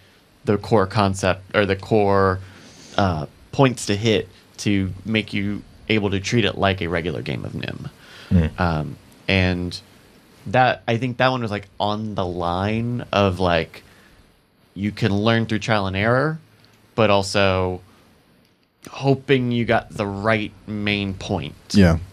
Speaker 1: the core concept or the core points to hit to make you able to treat it like a regular game of nim. And that, I think that one was like on the line of like, you can learn through trial and error, but also hoping you got the right main point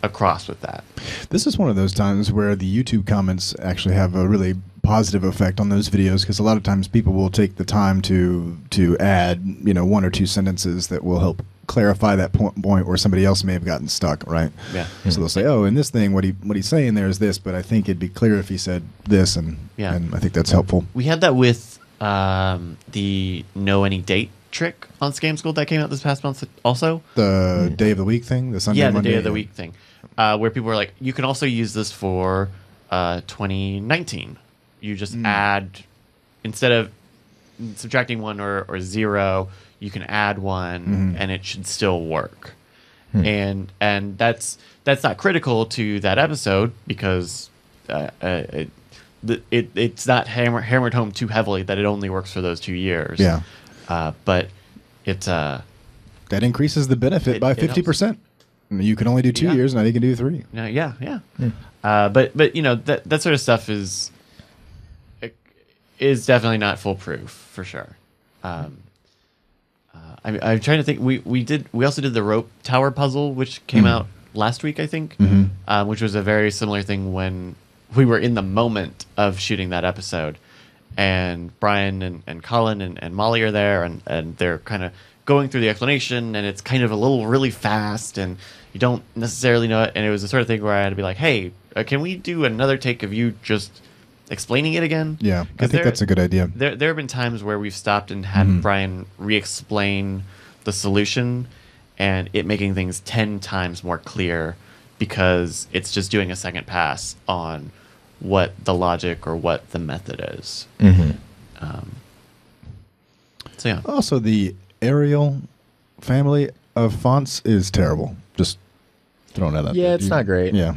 Speaker 1: across with that.
Speaker 3: This is one of those times where the YouTube comments actually have a really positive effect on those videos, because a lot of times people will take the time to add, one or two sentences that will help clarify that point where somebody else may have gotten stuck, right?
Speaker 1: Yeah.
Speaker 3: So they'll say, "Oh, in this thing, what he's saying there is this, but I think it'd be clear if he said this," and I think that's helpful.
Speaker 1: We had that with the Know Any Date trick on Scam School that came out this past month also.
Speaker 3: The day of the week thing, the Sunday, Monday,
Speaker 1: day of the week thing, where people were like, you can also use this for 2019. You just add, instead of subtracting 1 or 0, you can add 1 and it should still work. And that's not critical to that episode, because it's not hammered home too heavily that it only works for those 2 years.
Speaker 3: Yeah.
Speaker 1: But it
Speaker 3: that increases the benefit by 50%. You can only do 2 years, now you can do 3.
Speaker 1: But that sort of stuff is definitely not foolproof for sure. I'm trying to think. We also did the rope tower puzzle, which came out last week, I think, which was a very similar thing when we were in the moment of shooting that episode. And Brian and Colin and Molly are there, and they're kind of going through the explanation, and it's kind of a little really fast, and you don't necessarily know it. And it was the sort of thing where I had to be like, hey, can we do another take of you just explaining it again?
Speaker 3: Yeah, I think that's a good idea.
Speaker 1: There have been times where we've stopped and had Brian re-explain the solution, and it making things 10 times more clear, because it's just doing a second pass on what the logic or what the method is. So yeah.
Speaker 3: Also, the Arial family of fonts is terrible. Just throwing that out.
Speaker 2: Yeah, it's not great.
Speaker 3: Yeah.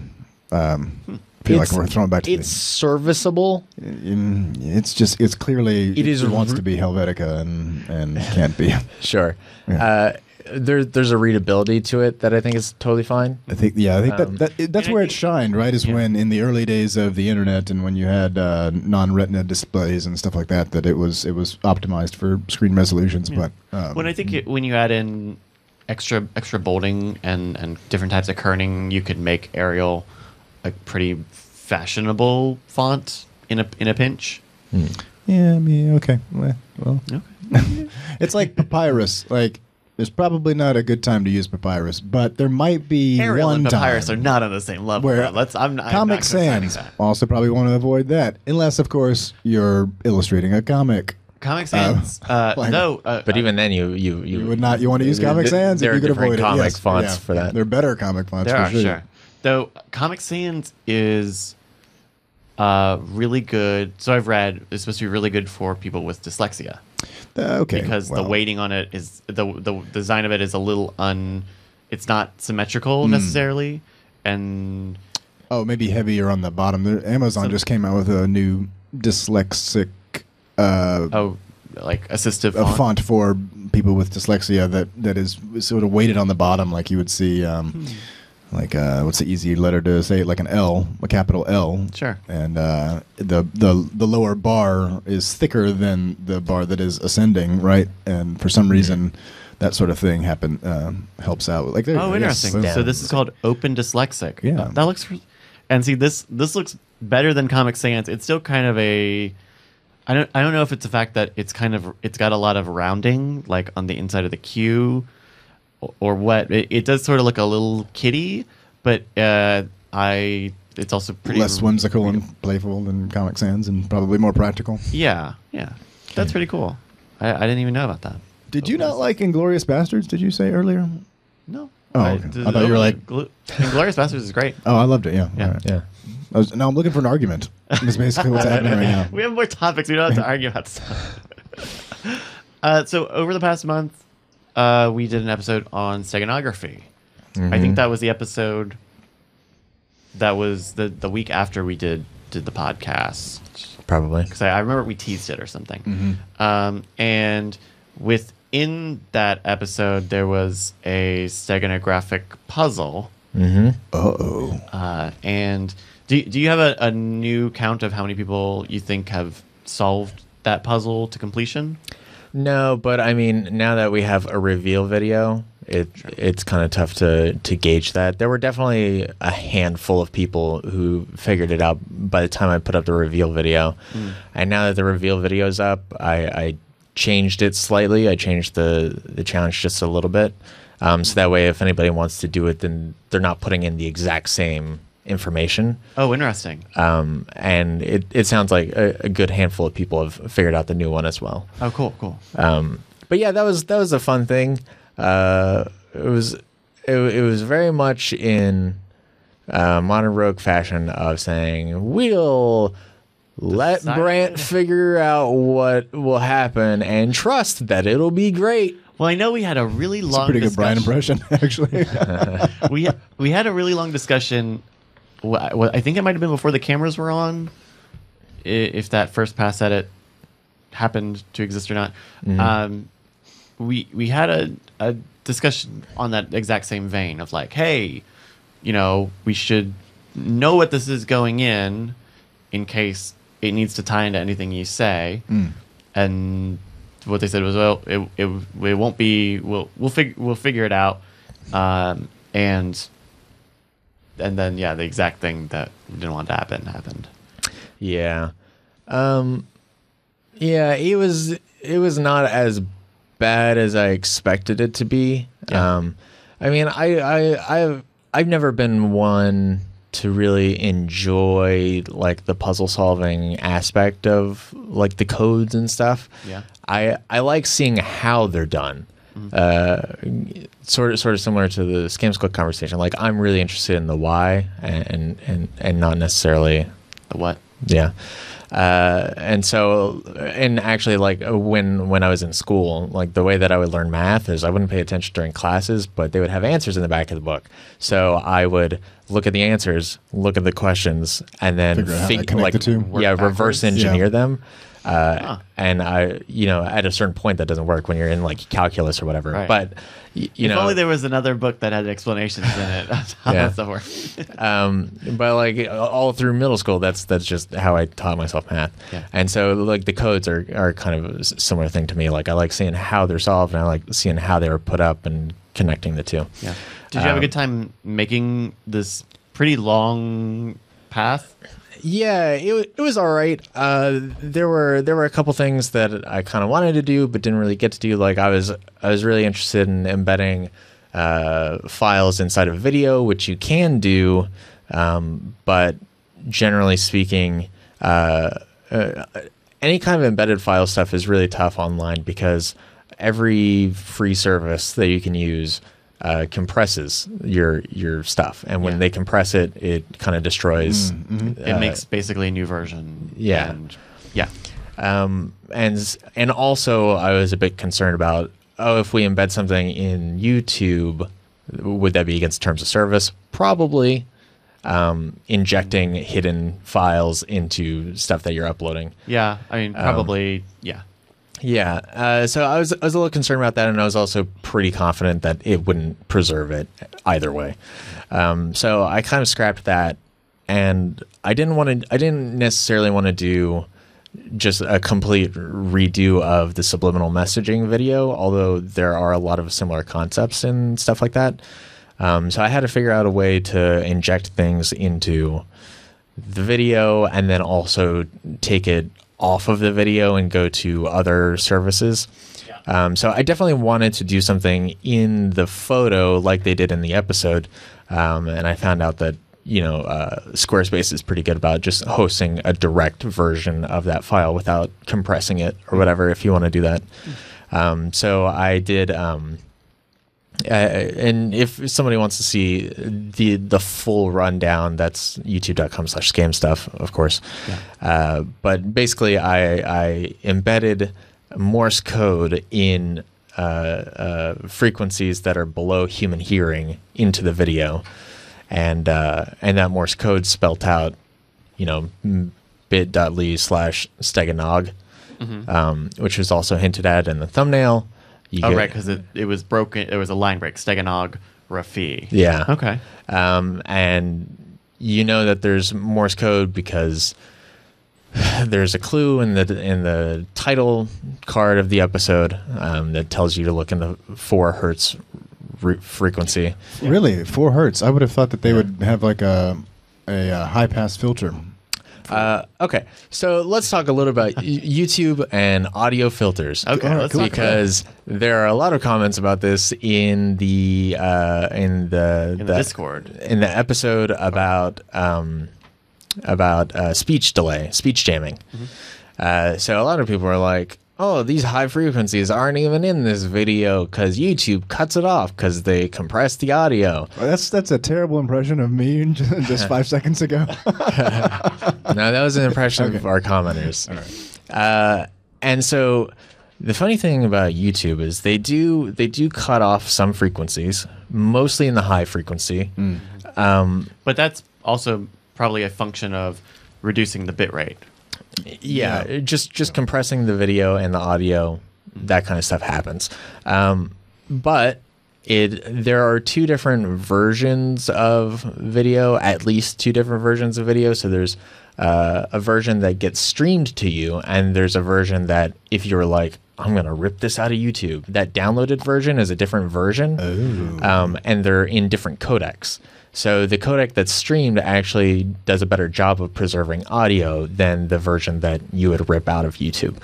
Speaker 3: Feel like we're throwing back to
Speaker 2: it's serviceable.
Speaker 3: It's clearly it wants to be Helvetica and can't be.
Speaker 2: Sure. Yeah. There's a readability to it that I think is totally fine.
Speaker 3: I think that's where it shined, right? Is when in the early days of the internet and when you had non-retina displays and stuff like that, that it was optimized for screen resolutions.
Speaker 1: Yeah.
Speaker 3: But
Speaker 1: when I think when you add in extra bolding and different types of kerning, you could make Arial a pretty fashionable font in a pinch.
Speaker 3: Yeah, I mean, okay. Well, okay. It's like Papyrus. Like, there's probably not a good time to use Papyrus, but there might be
Speaker 1: Arial
Speaker 3: one
Speaker 1: and Papyrus
Speaker 3: time
Speaker 1: are not on the same level.
Speaker 3: where
Speaker 1: Comic
Speaker 3: Sans also probably want to avoid that, unless, of course, you're illustrating a comic.
Speaker 1: Comic Sans, no.
Speaker 2: But even then, you
Speaker 3: would not. You want to use Comic Sans?
Speaker 2: There are
Speaker 3: you could
Speaker 2: different
Speaker 3: avoid it.
Speaker 2: comic
Speaker 3: Yes.
Speaker 2: fonts for that.
Speaker 3: They're better comic fonts.
Speaker 1: There
Speaker 3: for
Speaker 1: are,
Speaker 3: sure.
Speaker 1: Though Comic Sans is really good. So I've read it's supposed to be really good for people with dyslexia. Because the weighting on it is the design of it is a little it's not symmetrical necessarily, and
Speaker 3: maybe heavier on the bottom. Amazon just came out with a new dyslexic
Speaker 1: like assistive
Speaker 3: font for people with dyslexia that is sort of weighted on the bottom, like you would see like what's the easy letter to say, like an L, a capital L.
Speaker 1: Sure.
Speaker 3: And the lower bar is thicker than the bar that is ascending, right? And for some reason, that sort of thing helps out. Like,
Speaker 1: interesting. So this is called Open Dyslexic.
Speaker 3: Yeah.
Speaker 1: That looks, and see this looks better than Comic Sans. It's still kind of I don't know if it's the fact that it's got a lot of rounding, like on the inside of the Q, or what. It does sort of look a little kiddie, but it's also pretty
Speaker 3: less whimsical and playful than Comic Sans, and probably more practical.
Speaker 1: Yeah. That's pretty cool. I didn't even know about that.
Speaker 3: Did you not like Inglourious Bastards? Did you say earlier?
Speaker 1: No.
Speaker 3: Oh, okay. I thought you were like
Speaker 1: Inglourious Bastards is great.
Speaker 3: Oh, I loved it. Yeah.
Speaker 1: Yeah.
Speaker 3: Right. Yeah. Now I'm looking for an argument. That's basically what's happening right now.
Speaker 1: We have more topics. We don't have to argue about stuff. So over the past month, we did an episode on stegonography. I think that was the episode that was the week after we did the podcast.
Speaker 2: Probably.
Speaker 1: Because I remember we teased it or something. And within that episode, there was a steganographic puzzle. And do you have a new count of how many people you think have solved that puzzle to completion?
Speaker 2: No, but I mean, now that we have a reveal video, it's kind of tough to gauge that. There were definitely a handful of people who figured it out by the time I put up the reveal video. And now that the reveal video is up, I changed it slightly. I changed the challenge just a little bit. So that way, if anybody wants to do it, then they're not putting in the exact same information.
Speaker 1: Oh, interesting.
Speaker 2: And it sounds like a good handful of people have figured out the new one as well.
Speaker 1: Oh, cool.
Speaker 2: But yeah, that was a fun thing. It was very much in modern rogue fashion of saying, we'll let Brandt figure out what will happen and trust that it'll be great.
Speaker 1: Well, I know we had a really long
Speaker 3: pretty good Brian impression, actually.
Speaker 1: we had a really long discussion. I think it might have been before the cameras were on, if that first pass edit happened to exist or not. We had a discussion on that exact same vein of like, hey, we should know what this is going in case it needs to tie into anything you say. And what they said was, well, it won't be. We'll figure it out. And then the exact thing that we didn't want to happen happened.
Speaker 2: Yeah. It was not as bad as I expected it to be. I mean, I've never been one to really enjoy like the puzzle solving aspect of like the codes and stuff.
Speaker 1: Yeah.
Speaker 2: I like seeing how they're done. Sort of similar to the Scam Squad conversation. Like, I'm really interested in the why and not necessarily
Speaker 1: the what.
Speaker 2: Yeah. And actually, like when I was in school, like the way that I would learn math is I wouldn't pay attention during classes, but they would have answers in the back of the book. So I would look at the answers, look at the questions, and then reverse engineer them. And at a certain point that doesn't work when you're in like calculus or whatever.
Speaker 1: Right.
Speaker 2: But if
Speaker 1: only there was another book that had explanations in it. How that stuff works.
Speaker 2: But like all through middle school, that's just how I taught myself math.
Speaker 1: Yeah.
Speaker 2: And so like the codes are kind of a similar thing to me. Like I like seeing how they're solved, and I like seeing how they were put up and connecting the two.
Speaker 1: Yeah. Did you have a good time making this pretty long path?
Speaker 2: Yeah, it was all right. There were a couple things that I kind of wanted to do but didn't really get to do. Like I was really interested in embedding files inside of video, which you can do, but generally speaking, any kind of embedded file stuff is really tough online because every free service that you can use compresses your stuff, and when they compress it, it kind of destroys.
Speaker 1: It makes basically a new version.
Speaker 2: Yeah,
Speaker 1: and
Speaker 2: And also I was a bit concerned about, if we embed something in YouTube, would that be against terms of service? Probably. Injecting hidden files into stuff that you're uploading.
Speaker 1: Yeah, I mean, probably, yeah.
Speaker 2: Yeah, so I was a little concerned about that, and I was also pretty confident that it wouldn't preserve it either way. So I kind of scrapped that, and I didn't necessarily want to do just a complete redo of the subliminal messaging video, although there are a lot of similar concepts and stuff like that. So I had to figure out a way to inject things into the video and then also take it off of the video and go to other services. Yeah. So I definitely wanted to do something in the photo like they did in the episode. And I found out that, Squarespace is pretty good about just hosting a direct version of that file without compressing it or whatever, if you want to do that. So I did... and if somebody wants to see the full rundown, that's youtube.com/scam stuff, of course. Yeah. But basically, I embedded Morse code in frequencies that are below human hearing into the video, and that Morse code spelt out, bit.ly/stegonog, which was also hinted at in the thumbnail.
Speaker 1: Right, because it was broken. It was a line break. Stegonography.
Speaker 2: Yeah.
Speaker 1: Okay.
Speaker 2: And you know that there's Morse code because there's a clue in the title card of the episode that tells you to look in the 4 hertz frequency.
Speaker 3: Really, 4 hertz? I would have thought that they would have like a high pass filter.
Speaker 2: Okay, so let's talk a little about YouTube and audio filters.
Speaker 1: Okay, let's talk
Speaker 2: because there are a lot of comments about this in the
Speaker 1: Discord,
Speaker 2: in the episode about speech delay, speech jamming. So a lot of people are like, "Oh, these high frequencies aren't even in this video because YouTube cuts it off because they compress the audio."
Speaker 3: Well, that's a terrible impression of me just 5 seconds ago.
Speaker 2: No, that was an impression of our commenters.
Speaker 3: All right.
Speaker 2: And so the funny thing about YouTube is they do cut off some frequencies, mostly in the high frequency.
Speaker 1: But that's also probably a function of reducing the bit rate.
Speaker 2: Yeah, just compressing the video and the audio, that kind of stuff happens. But there are 2 different versions of video, at least 2 different versions of video. So there's a version that gets streamed to you, and there's a version that if you're like, I'm going to rip this out of YouTube, that downloaded version is a different version. And they're in different codecs. So the codec that's streamed actually does a better job of preserving audio than the version that you would rip out of YouTube.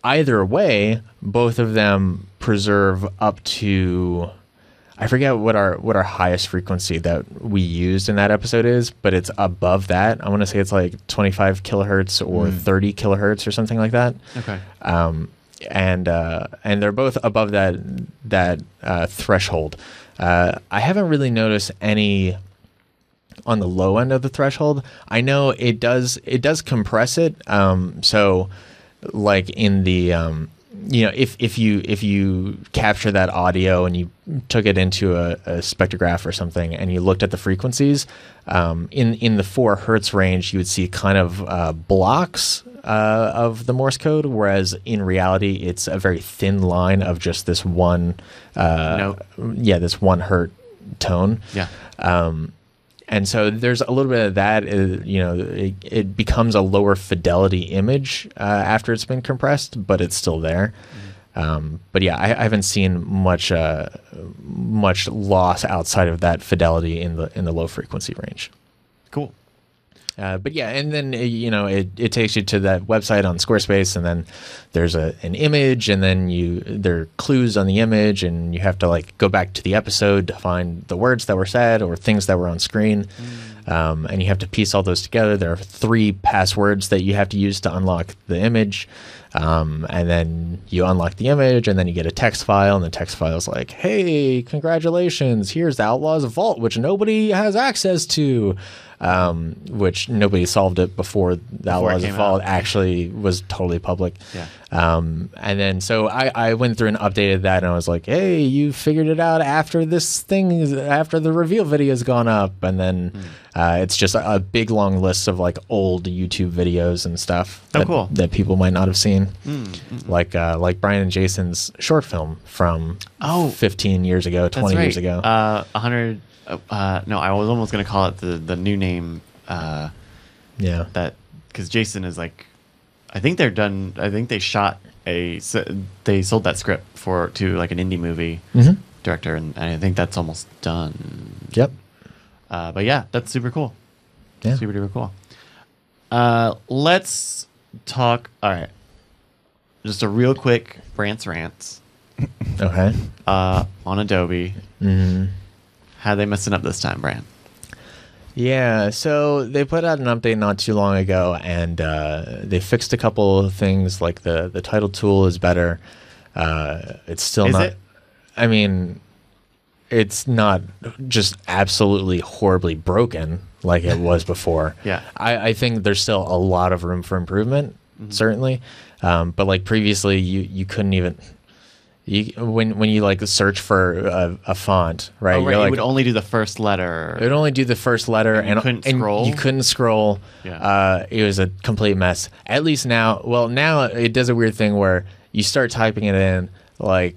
Speaker 2: Either way, both of them preserve up to, I forget what our highest frequency that we used in that episode is, but it's above that. I want to say it's like 25 kilohertz or 30 kilohertz or something like that.
Speaker 1: Okay.
Speaker 2: And they're both above that threshold. I haven't really noticed any on the low end of the threshold. I know it does compress it. So like in the if you capture that audio and you took it into a spectrograph or something and you looked at the frequencies, in the 4 hertz range, you would see kind of blocks of the Morse code, whereas in reality, it's a very thin line of just this one, this 1 hertz tone.
Speaker 1: Yeah.
Speaker 2: And so there's a little bit of that. It becomes a lower fidelity image after it's been compressed, but it's still there. But yeah, I haven't seen much loss outside of that fidelity in the low frequency range.
Speaker 1: Cool.
Speaker 2: But yeah, and then it takes you to that website on Squarespace, and then there's an image, and then there are clues on the image, and you have to like go back to the episode to find the words that were said or things that were on screen. and you have to piece all those together. There are 3 passwords that you have to use to unlock the image. And then you unlock the image, and then you get a text file, and the text file is like, hey, congratulations, here's the Outlaws Vault, which nobody has access to, which nobody solved it before the Outlaws Vault actually was totally public.
Speaker 1: Yeah.
Speaker 2: And then so I went through and updated that, and I was like, hey, you figured it out after after the reveal video has gone up. And then it's just a big long list of like old YouTube videos and stuff that people might not have seen. Like Brian and Jason's short film from 15 years ago, 20 years ago.
Speaker 1: 100. No, I was almost going to call it the new name. That because Jason is like, I think they're done. I think they shot they sold that script to like an indie movie director, and I think that's almost done.
Speaker 2: Yep.
Speaker 1: But yeah, that's super cool.
Speaker 2: Yeah.
Speaker 1: Super duper cool. Let's talk. All right. Just a real quick Brandt's rants.
Speaker 2: Okay.
Speaker 1: On Adobe. How are they messing up this time, Brandt?
Speaker 2: Yeah, so they put out an update not too long ago, and they fixed a couple of things, like the title tool is better. It's still not... It? I mean, it's not just absolutely horribly broken like it was before.
Speaker 1: Yeah.
Speaker 2: I think there's still a lot of room for improvement, certainly. But like previously, you couldn't even... when you like search for a font, right?
Speaker 1: Oh, right. It would only do the first letter.
Speaker 2: It would only do the first letter, and you couldn't scroll.
Speaker 1: Yeah.
Speaker 2: It was a complete mess. At least now, now it does a weird thing where you start typing it in, you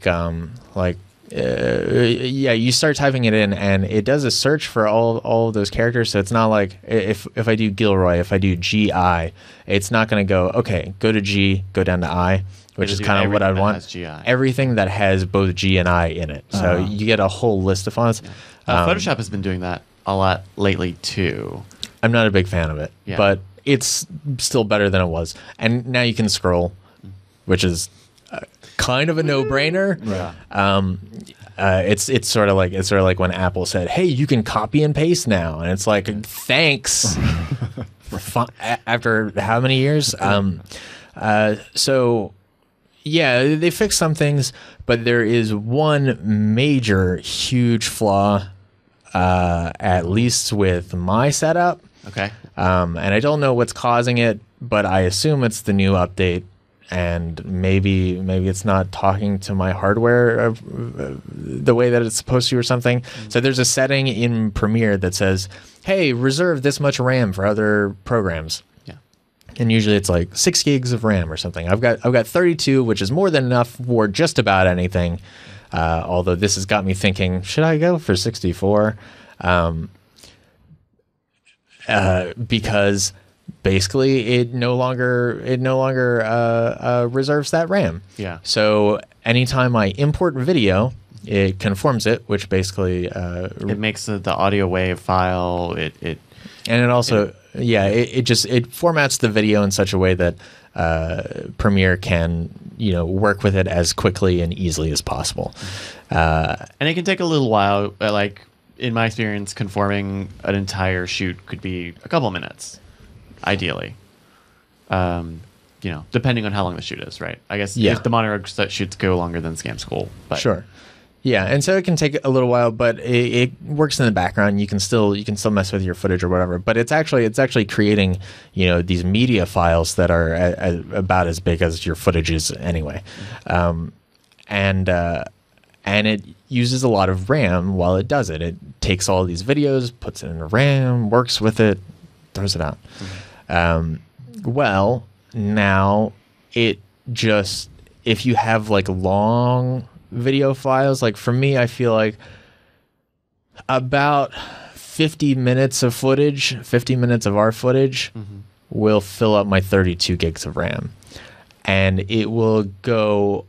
Speaker 2: start typing it in, and it does a search for all of those characters. So it's not like if I do Gilroy, if I do GI, it's not going to go, okay, go to G, go down to I. Which is kind of what I'd want. Everything that has both G and I in it. So you get a whole list of fonts.
Speaker 1: Yeah. Photoshop has been doing that a lot lately, too.
Speaker 2: I'm not a big fan of it, but it's still better than it was. And now you can scroll, which is kind of a no-brainer.
Speaker 1: Yeah.
Speaker 2: It's sort of like when Apple said, "Hey, you can copy and paste now," and it's like, thanks. After how many years? So. Yeah, they fixed some things, but there is one major, huge flaw, at least with my setup.
Speaker 1: Okay.
Speaker 2: And I don't know what's causing it, but I assume it's the new update, and maybe it's not talking to my hardware the way that it's supposed to or something. So there's a setting in Premiere that says, hey, reserve this much RAM for other programs. And usually it's like 6 gigs of RAM or something. I've got 32, which is more than enough for just about anything. Although this has got me thinking, should I go for 64? Because basically it no longer reserves that RAM.
Speaker 1: Yeah.
Speaker 2: So anytime I import video, it conforms it, which basically
Speaker 1: it makes the audio wave file. And
Speaker 2: it also. It formats the video in such a way that Premiere can work with it as quickly and easily as possible.
Speaker 1: And it can take a little while. Like in my experience, conforming an entire shoot could be a couple minutes, ideally. Depending on how long the shoot is, right? I guess if the monitor shoots go longer than Scam School, but
Speaker 2: sure. Yeah, and so it can take a little while, but it works in the background. You can still mess with your footage or whatever. But it's actually creating these media files that are about as big as your footage is anyway, and it uses a lot of RAM while it does it. It takes all these videos, puts it in RAM, works with it, throws it out. Well, now it just if you have like long video files, like for me, I feel like about 50 minutes of our footage will fill up my 32 gigs of RAM, and it will go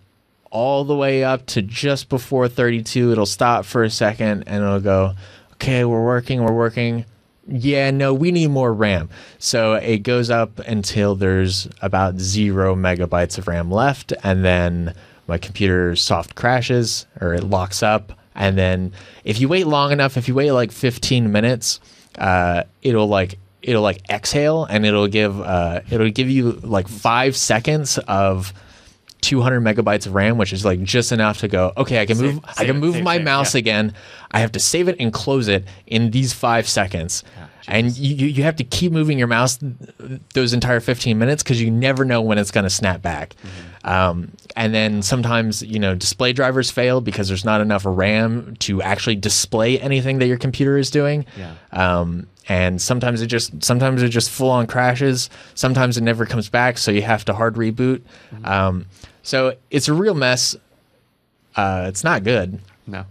Speaker 2: all the way up to just before 32. It'll stop for a second and it'll go, okay, we're working. Yeah, no, we need more RAM. So it goes up until there's about 0 megabytes of RAM left, and then my computer soft crashes or it locks up. And then if you wait long enough, if you wait like 15 minutes, it'll exhale, and it'll give you like 5 seconds of 200 megabytes of RAM, which is like just enough to go, okay, I can move my mouse again. I have to save it and close it in these 5 seconds. And you have to keep moving your mouse those entire 15 minutes because you never know when it's going to snap back. And then sometimes, display drivers fail because there's not enough RAM to actually display anything that your computer is doing. And sometimes it just full on crashes. Sometimes it never comes back, so you have to hard reboot. So it's a real mess. It's not good.
Speaker 1: No.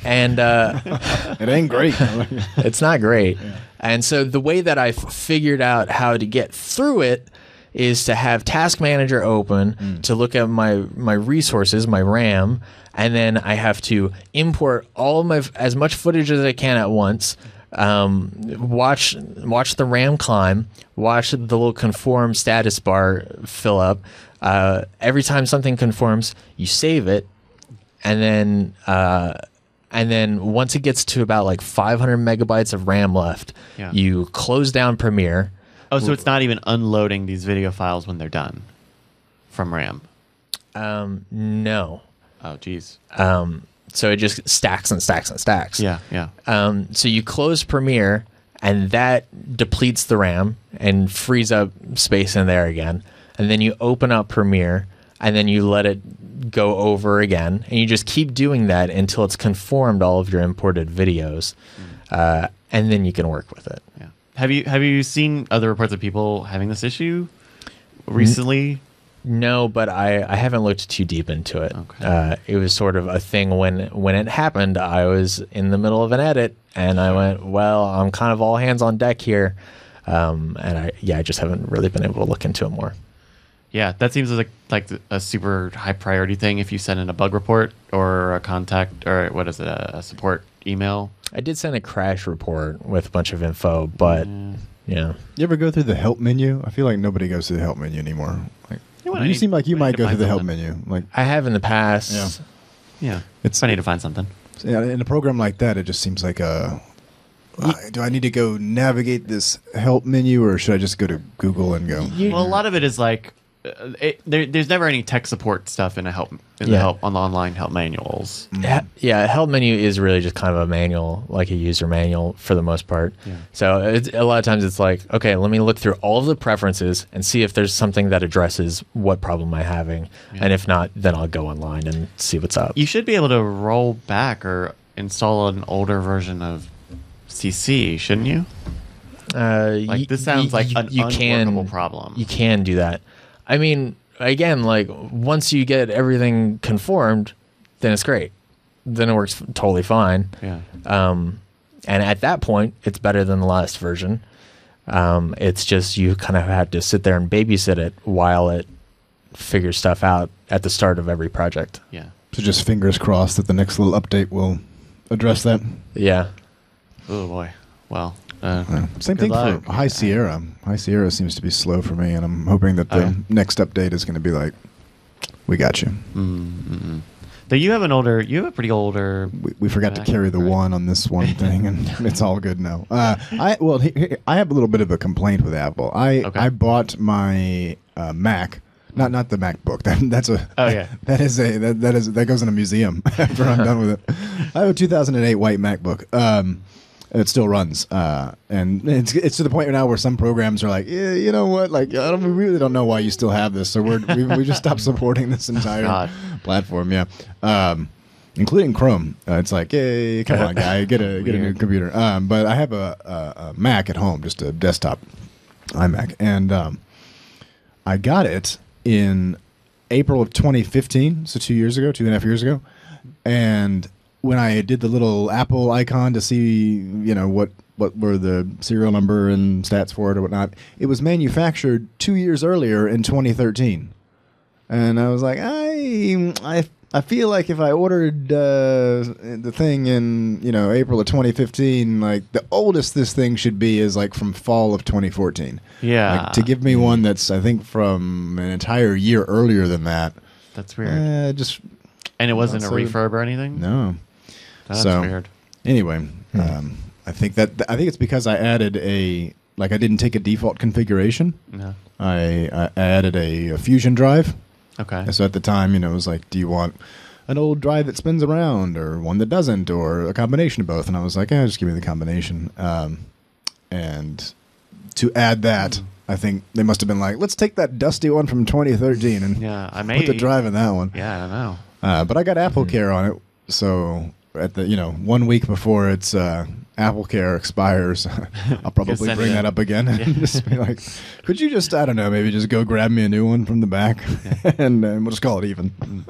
Speaker 2: And
Speaker 3: it ain't great.
Speaker 2: It's not great. Yeah. And so the way that I figured out how to get through it is to have Task Manager open to look at my resources, my RAM, and then I have to import as much footage as I can at once. Watch the RAM climb, watch the little conform status bar fill up. Every time something conforms, you save it, and then once it gets to about like 500 megabytes of RAM left, you close down Premiere.
Speaker 1: Oh, so it's not even unloading these video files when they're done from RAM?
Speaker 2: No.
Speaker 1: Oh, geez.
Speaker 2: So it just stacks and stacks and stacks.
Speaker 1: Yeah.
Speaker 2: So you close Premiere, and that depletes the RAM and frees up space in there again. And then you open up Premiere, and then you let it go over again. And you just keep doing that until it's conformed all of your imported videos. And then you can work with it.
Speaker 1: Yeah. Have you seen other reports of people having this issue recently?
Speaker 2: No, but I haven't looked too deep into it.
Speaker 1: Okay.
Speaker 2: It was sort of a thing when it happened. I was in the middle of an edit, and I went, well, I'm kind of all hands on deck here. And I just haven't really been able to look into it more.
Speaker 1: Yeah, that seems like a super high priority thing if you send in a bug report or a contact, or what is it, a support email.
Speaker 2: I did send a crash report with a bunch of info, but yeah.
Speaker 3: You ever go through the help menu? I feel like nobody goes through the help menu anymore. You seem like you might go through the help menu. Like
Speaker 2: I have in the past.
Speaker 1: Yeah. I need to find something.
Speaker 3: Yeah, in a program like that, it just seems like do I need to go navigate this help menu, or should I just go to Google and go?
Speaker 1: Well, a lot of it is like there's never any tech support stuff in the help on the online help manuals.
Speaker 2: Yeah, help menu is really just kind of a manual, like a user manual for the most part. Yeah. So a lot of times it's like, okay, let me look through all of the preferences and see if there's something that addresses what problem I'm having, and if not, then I'll go online and see what's up.
Speaker 1: You should be able to roll back or install an older version of CC, shouldn't you? This sounds like an unworkable problem.
Speaker 2: You can do that. I mean, again, like once you get everything conformed, then it's great. Then it works totally fine.
Speaker 1: Yeah.
Speaker 2: And at that point, it's better than the last version. It's just you kind of have to sit there and babysit it while it figures stuff out at the start of every project.
Speaker 1: Yeah.
Speaker 3: So just fingers crossed that the next little update will address that.
Speaker 2: Yeah.
Speaker 1: Oh boy. Well.
Speaker 3: Same thing for High Sierra. High Sierra seems to be slow for me, and I'm hoping that the next update is going to be like, we got you.
Speaker 1: Mm-hmm. Though you have a pretty older.
Speaker 3: We forgot to carry the one on this one thing, and it's all good now. I have a little bit of a complaint with Apple. I bought my Mac. Not the MacBook. That goes in a museum after I'm done with it. I have a 2008 white MacBook. It still runs, and it's to the point now where some programs are like, yeah, you know what? Like, we really don't know why you still have this, so we just stopped supporting this entire platform. Yeah, including Chrome. It's like, hey, come on, guy, get a new computer. But I have a Mac at home, just a desktop iMac, and I got it in April of 2015, so 2.5 years ago, and when I did the little Apple icon to see, what were the serial number and stats for it or whatnot, it was manufactured 2 years earlier in 2013. And I was like, I feel like if I ordered the thing in, April of 2015, like the oldest this thing should be is like from fall of 2014.
Speaker 1: Yeah.
Speaker 3: Like, to give me one that's, I think, from an entire year earlier than that.
Speaker 1: That's weird.
Speaker 2: And
Speaker 1: it wasn't a refurb or anything?
Speaker 3: No.
Speaker 1: That's weird.
Speaker 3: Anyway, I think it's because I added I didn't take a default configuration.
Speaker 1: No.
Speaker 3: I added a Fusion drive.
Speaker 1: Okay.
Speaker 3: So at the time, it was like, do you want an old drive that spins around or one that doesn't or a combination of both? And I was like, just give me the combination. And to add that, I think they must have been like, let's take that dusty one from 2013 and put the drive in that one.
Speaker 1: Yeah, I don't know.
Speaker 3: But I got Apple Care on it, so at the 1 week before its Apple Care expires, I'll probably bring that up again and just be like, could you just, I don't know, maybe just go grab me a new one from the back and we'll just call it even.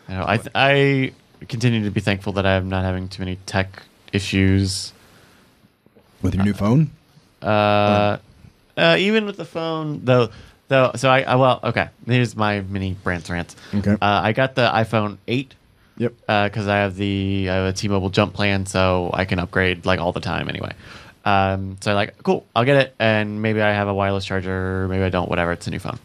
Speaker 1: I continue to be thankful that I'm not having too many tech issues.
Speaker 3: With your new phone?
Speaker 1: Even with the phone, though. So okay. Here's my mini Brandt rant.
Speaker 3: Okay.
Speaker 1: I got the iPhone 8.
Speaker 3: Yep.
Speaker 1: Because I have a T-Mobile Jump plan, so I can upgrade like all the time anyway. So I'm like, cool, I'll get it, and maybe I have a wireless charger, maybe I don't, whatever. It's a new phone,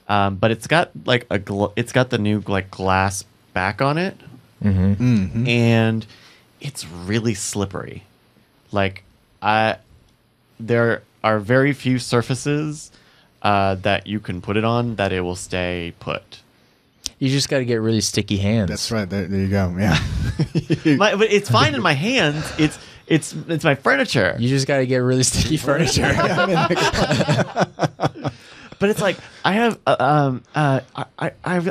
Speaker 1: but it's got like it's got the new like glass back on it, and it's really slippery. Like there are very few surfaces that you can put it on that it will stay put.
Speaker 2: You just got to get really sticky hands.
Speaker 3: That's right. There you go. Yeah.
Speaker 1: But it's fine in my hands. It's my furniture.
Speaker 2: You just got to get really sticky furniture.
Speaker 1: But it's like I have I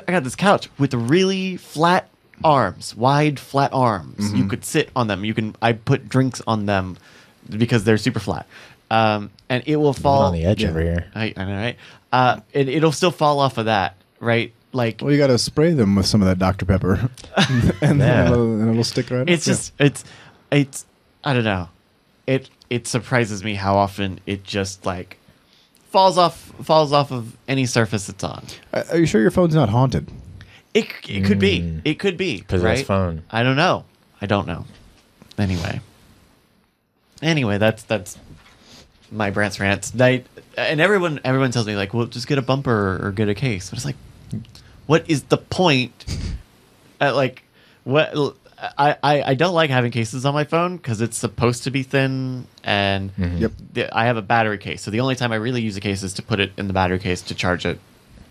Speaker 1: got this couch with really flat arms, wide flat arms. You could sit on them. I put drinks on them because they're super flat. And it will fall
Speaker 2: on the edge over here.
Speaker 1: I know, right? It'll still fall off of that, right? Like,
Speaker 3: well, you got to spray them with some of that Dr. Pepper, and then it'll stick right.
Speaker 1: It's just it's I don't know. It surprises me how often it just like falls off of any surface it's on.
Speaker 3: Are you sure your phone's not haunted?
Speaker 1: It could be. It could be.
Speaker 2: Possessed
Speaker 1: right?
Speaker 2: phone.
Speaker 1: I don't know. Anyway, that's my Brandt's rant. And everyone tells me like, well, just get a bumper or get a case. But it's like, what is the point? Like, what? I don't like having cases on my phone because it's supposed to be thin, and I have a battery case. So the only time I really use a case is to put it in the battery case to charge it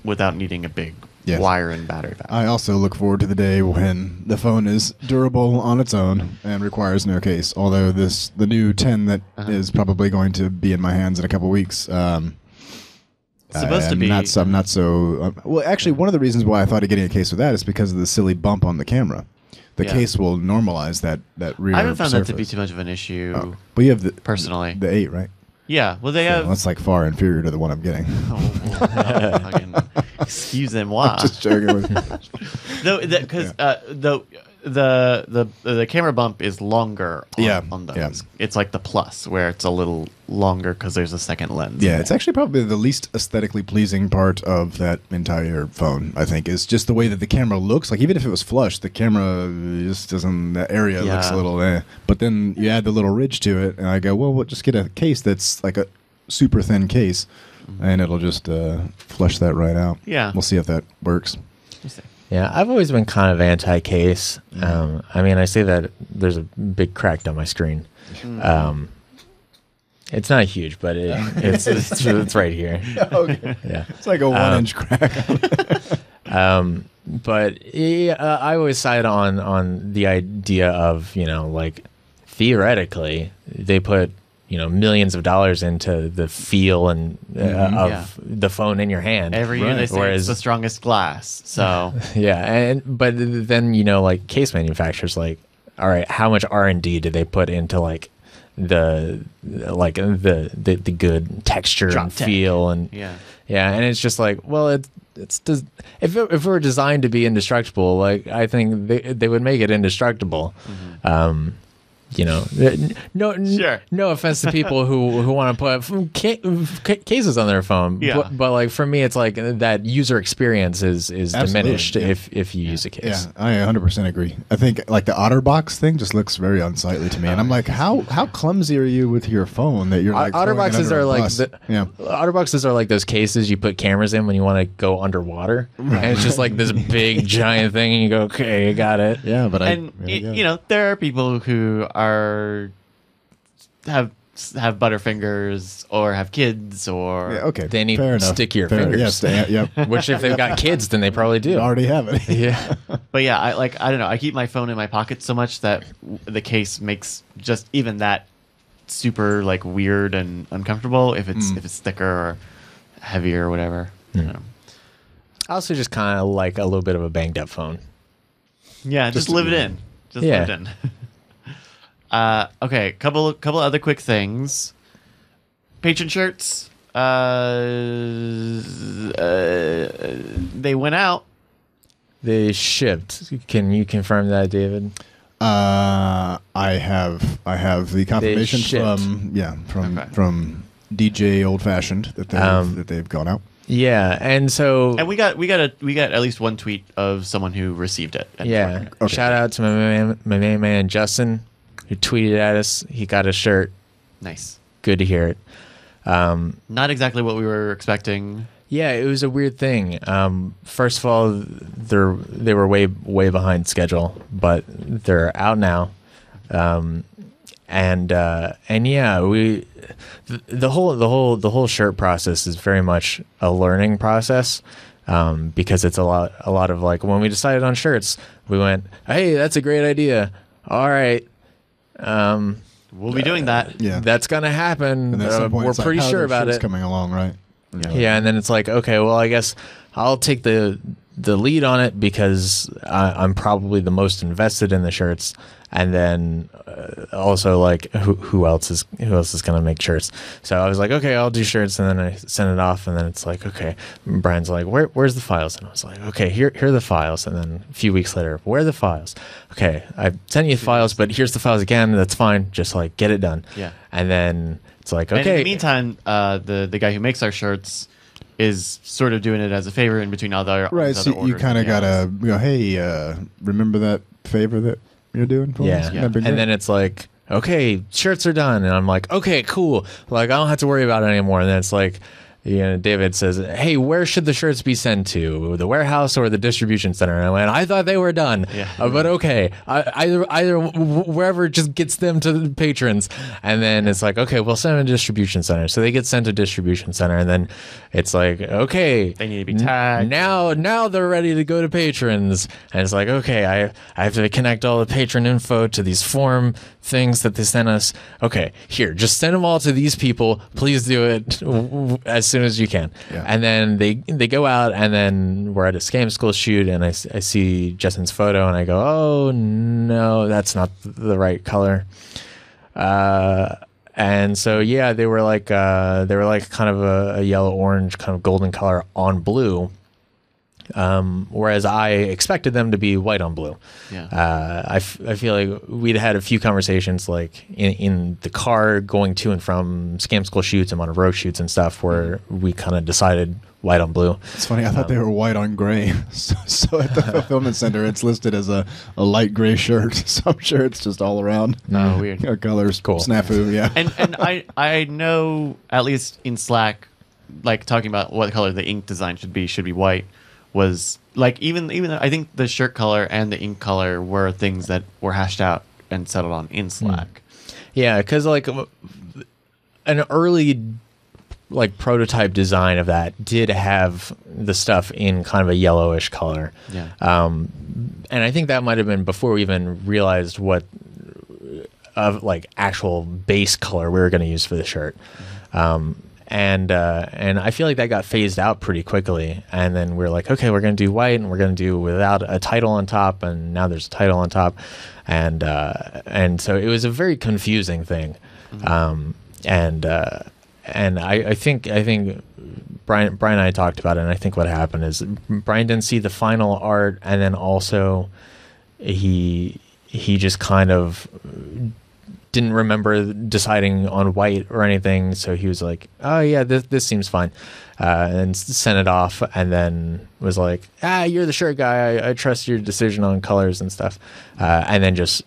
Speaker 1: without needing a big wire and battery pack.
Speaker 3: I also look forward to the day when the phone is durable on its own and requires no case. Although the new 10 that is probably going to be in my hands in a couple weeks.
Speaker 1: Supposed to be.
Speaker 3: I'm not so. Well, actually, one of the reasons why I thought of getting a case with that is because of the silly bump on the camera. The case will normalize that rear surface.
Speaker 1: I haven't found that to be too much of an issue.
Speaker 3: Oh. But you have
Speaker 1: personally
Speaker 3: the 8, right?
Speaker 1: Yeah. Well, they have.
Speaker 3: That's like far inferior to the one I'm getting.
Speaker 1: Excuse moi.
Speaker 3: Just joking.
Speaker 1: Because the camera bump is longer on those. Yeah. It's like the Plus, where it's a little longer because there's a second lens.
Speaker 3: Yeah, it's actually probably the least aesthetically pleasing part of that entire phone, I think, is just the way that the camera looks. Like, even if it was flush, the camera just doesn't, that area looks a little But then you add the little ridge to it, and I go, well, we'll just get a case that's like a super thin case, and it'll just flush that right out. Yeah. We'll see if that works.
Speaker 1: We'll see.
Speaker 2: Yeah, I've always been kind of anti-case. I mean, I say that there's a big crack down my screen. It's not huge, but it's right here.
Speaker 3: Okay. Yeah, it's like a 1-inch crack.
Speaker 2: But I always side on the idea of, like, theoretically they put millions of dollars into the feel and of the phone in your hand.
Speaker 1: Every year they say it's the strongest glass. So
Speaker 2: but then like case manufacturers, like, all right, how much R&D did they put into like the good texture and feel and and it's just like, well, if it were designed to be indestructible, like, I think they would make it indestructible. No offense to people who want to put cases on their phone, but like, for me, it's like that user experience is diminished if you use a case.
Speaker 3: Yeah, I 100% agree. I think like the OtterBox thing just looks very unsightly to me, and I'm like, how clumsy are you with your phone that you're like
Speaker 2: OtterBoxes are like OtterBoxes are like those cases you put cameras in when you want to go underwater, and it's just like this big giant thing, and you go, okay, I got it.
Speaker 3: Yeah, but
Speaker 1: there are people who are have butterfingers or have kids or
Speaker 3: okay,
Speaker 2: they need stickier fingers.
Speaker 3: Yep.
Speaker 2: Which if they've got kids, then they probably do.
Speaker 3: They already have it.
Speaker 2: Yeah.
Speaker 1: But yeah, I don't know. I keep my phone in my pocket so much that the case makes just even that super like weird and uncomfortable if it's thicker or heavier or whatever. I
Speaker 2: also just kind of like a little bit of a banged up phone.
Speaker 1: Yeah, just live it in. Just live it in. Okay, couple other quick things. Patron shirts. They went out.
Speaker 2: They shipped. Can you confirm that, David?
Speaker 3: I have the confirmation from DJ Old Fashioned that they've gone out.
Speaker 2: Yeah, and
Speaker 1: we got at least one tweet of someone who received it.
Speaker 2: Yeah, okay. Shout out to my main man Justin, who tweeted at us. He got a shirt.
Speaker 1: Nice.
Speaker 2: Good to hear it.
Speaker 1: Not exactly what we were expecting.
Speaker 2: Yeah, it was a weird thing. First of all, they were way behind schedule, but they're out now. And yeah, the whole shirt process is very much a learning process, because it's a lot of like when we decided on shirts, we went, hey, that's a great idea. All right.
Speaker 1: We'll be doing that.
Speaker 2: Yeah, that's gonna happen. We're pretty sure about it.
Speaker 3: Coming along, right?
Speaker 2: Yeah, and then it's like, okay, well, I guess I'll take the lead on it because I'm probably the most invested in the shirts, and then also like who else is gonna make shirts? So I was like, okay, I'll do shirts, and then I sent it off, and then it's like, okay, Brian's like, where's the files? And I was like, okay, here are the files, and then a few weeks later, where are the files? Okay, I sent you the files, but here's the files again. That's fine, just like get it done.
Speaker 1: Yeah,
Speaker 2: and then it's like, okay.
Speaker 1: And in the meantime, the guy who makes our shirts is sort of doing it as a favor in between all the
Speaker 3: right. So you kind of gotta go, hey, remember that favor that you're doing for us?
Speaker 2: Yeah. And then it's like, okay, shirts are done, and I'm like, okay, cool. Like I don't have to worry about it anymore. And then it's like, David says, hey, where should the shirts be sent to? The warehouse or the distribution center? And I went, I thought they were done. Yeah. But okay, either wherever just gets them to the patrons. And then it's like, okay, we'll send them to distribution center. So they get sent to distribution center, and then it's like, okay,
Speaker 1: they need to be tagged.
Speaker 2: Now they're ready to go to patrons. And it's like, okay, I have to connect all the patron info to these form things that they sent us. Okay, here, just send them all to these people. Please do it as soon as you can. Yeah. And then they go out, and then we're at a scam school shoot, and I see Justin's photo, and I go, oh no, that's not the right color. And so yeah, they were like kind of a yellow orange kind of golden color on blue. Whereas I expected them to be white on blue. Yeah. I feel like we'd had a few conversations like in the car going to and from scam school shoots and Monroe shoots and stuff where we kind of decided white on blue.
Speaker 3: It's funny. I thought they were white on gray. So at the fulfillment center, it's listed as a light gray shirt. Some shirts just all around.
Speaker 1: No, weird.
Speaker 3: Colors. Cool. Snafu. Yeah.
Speaker 1: And I know at least in Slack, like talking about what color the ink design should be white. Was like even I think the shirt color and the ink color were things that were hashed out and settled on in Slack.
Speaker 2: Yeah, because like an early like prototype design of that did have the stuff in kind of a yellowish color.
Speaker 1: Yeah.
Speaker 2: And I think that might have been before we even realized what of like actual base color we were going to use for the shirt. And I feel like that got phased out pretty quickly. And then we're like, okay, we're going to do white, and we're going to do without a title on top. And now there's a title on top. And so it was a very confusing thing. Mm-hmm. And I think Brian and I talked about it. And I think what happened is Brian didn't see the final art. And then also he just kind of didn't remember deciding on white or anything, so he was like, oh yeah, this seems fine, and sent it off, and then was like, you're the shirt guy, I trust your decision on colors and stuff, and then just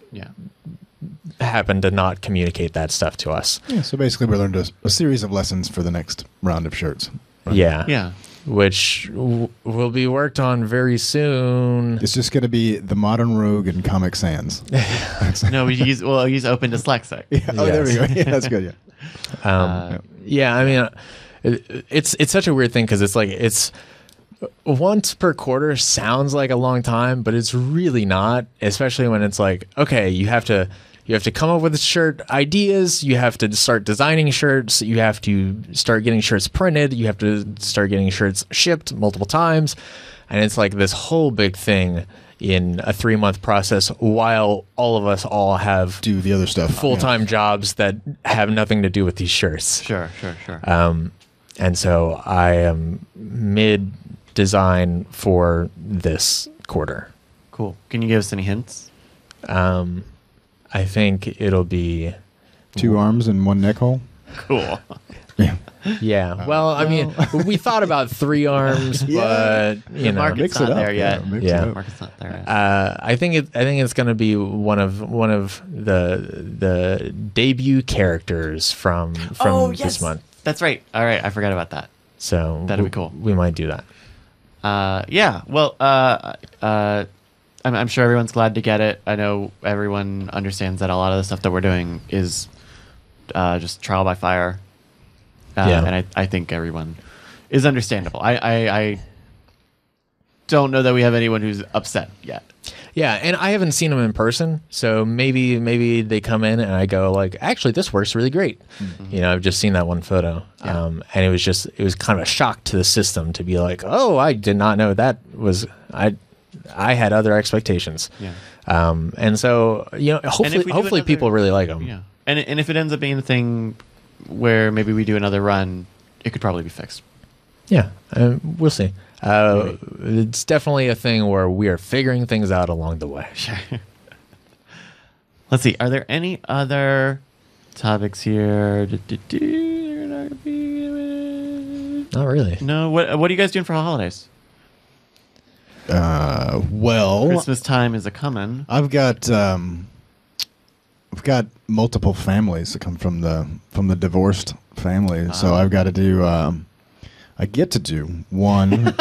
Speaker 2: happened to not communicate that stuff to us.
Speaker 3: Yeah, so basically we learned a series of lessons for the next round of shirts.
Speaker 2: Right? Yeah.
Speaker 1: Yeah.
Speaker 2: which will be worked on very soon.
Speaker 3: It's just going to be the Modern Rogue and Comic Sans.
Speaker 1: No, he's open dyslexic.
Speaker 3: Yeah. Oh, there we go. Yeah, that's good. Yeah.
Speaker 2: Yeah, I mean, it's such a weird thing because it's like it's once per quarter sounds like a long time, but it's really not. Especially when it's like, okay, you have to come up with shirt ideas. You have to start designing shirts. You have to start getting shirts printed. You have to start getting shirts shipped multiple times. And it's like this whole big thing in a 3-month process while all of us all have
Speaker 3: do the other stuff,
Speaker 2: full-time jobs that have nothing to do with these shirts.
Speaker 1: Sure.
Speaker 2: And so I am mid-design for this quarter.
Speaker 1: Cool. Can you give us any hints?
Speaker 2: I think it'll be
Speaker 3: 2 arms and 1 neck hole.
Speaker 1: Cool.
Speaker 3: Yeah.
Speaker 2: Yeah. Well, I mean, we thought about 3 arms, but you know,
Speaker 1: Market's not there yet.
Speaker 2: Yeah.
Speaker 1: Market's not there yet.
Speaker 2: I think it's going to be one of the debut characters from this month.
Speaker 1: That's right. All right, I forgot about that.
Speaker 2: So
Speaker 1: that'd be cool.
Speaker 2: We might do that.
Speaker 1: Yeah. Well, I'm sure everyone's glad to get it. I know everyone understands that a lot of the stuff that we're doing is just trial by fire. And I think everyone is understandable. I don't know that we have anyone who's upset yet.
Speaker 2: Yeah, and I haven't seen them in person, so maybe they come in and I go like, actually, this works really great. Mm-hmm. You know, I've just seen that one photo, and it was kind of a shock to the system to be like, oh, I did not know that was I had other expectations. Yeah. And so hopefully people really like them.
Speaker 1: Yeah. And if it ends up being a thing where maybe we do another run, it could probably be fixed.
Speaker 2: Yeah, we'll see. It's definitely a thing where we are figuring things out along the way.
Speaker 1: Sure. Let's see. Are there any other topics here?
Speaker 2: Not really.
Speaker 1: No. What are you guys doing for holidays?
Speaker 3: Well,
Speaker 1: Christmas time is a coming.
Speaker 3: I've got multiple families that come from the divorced family, so I've got to do. I get to do one.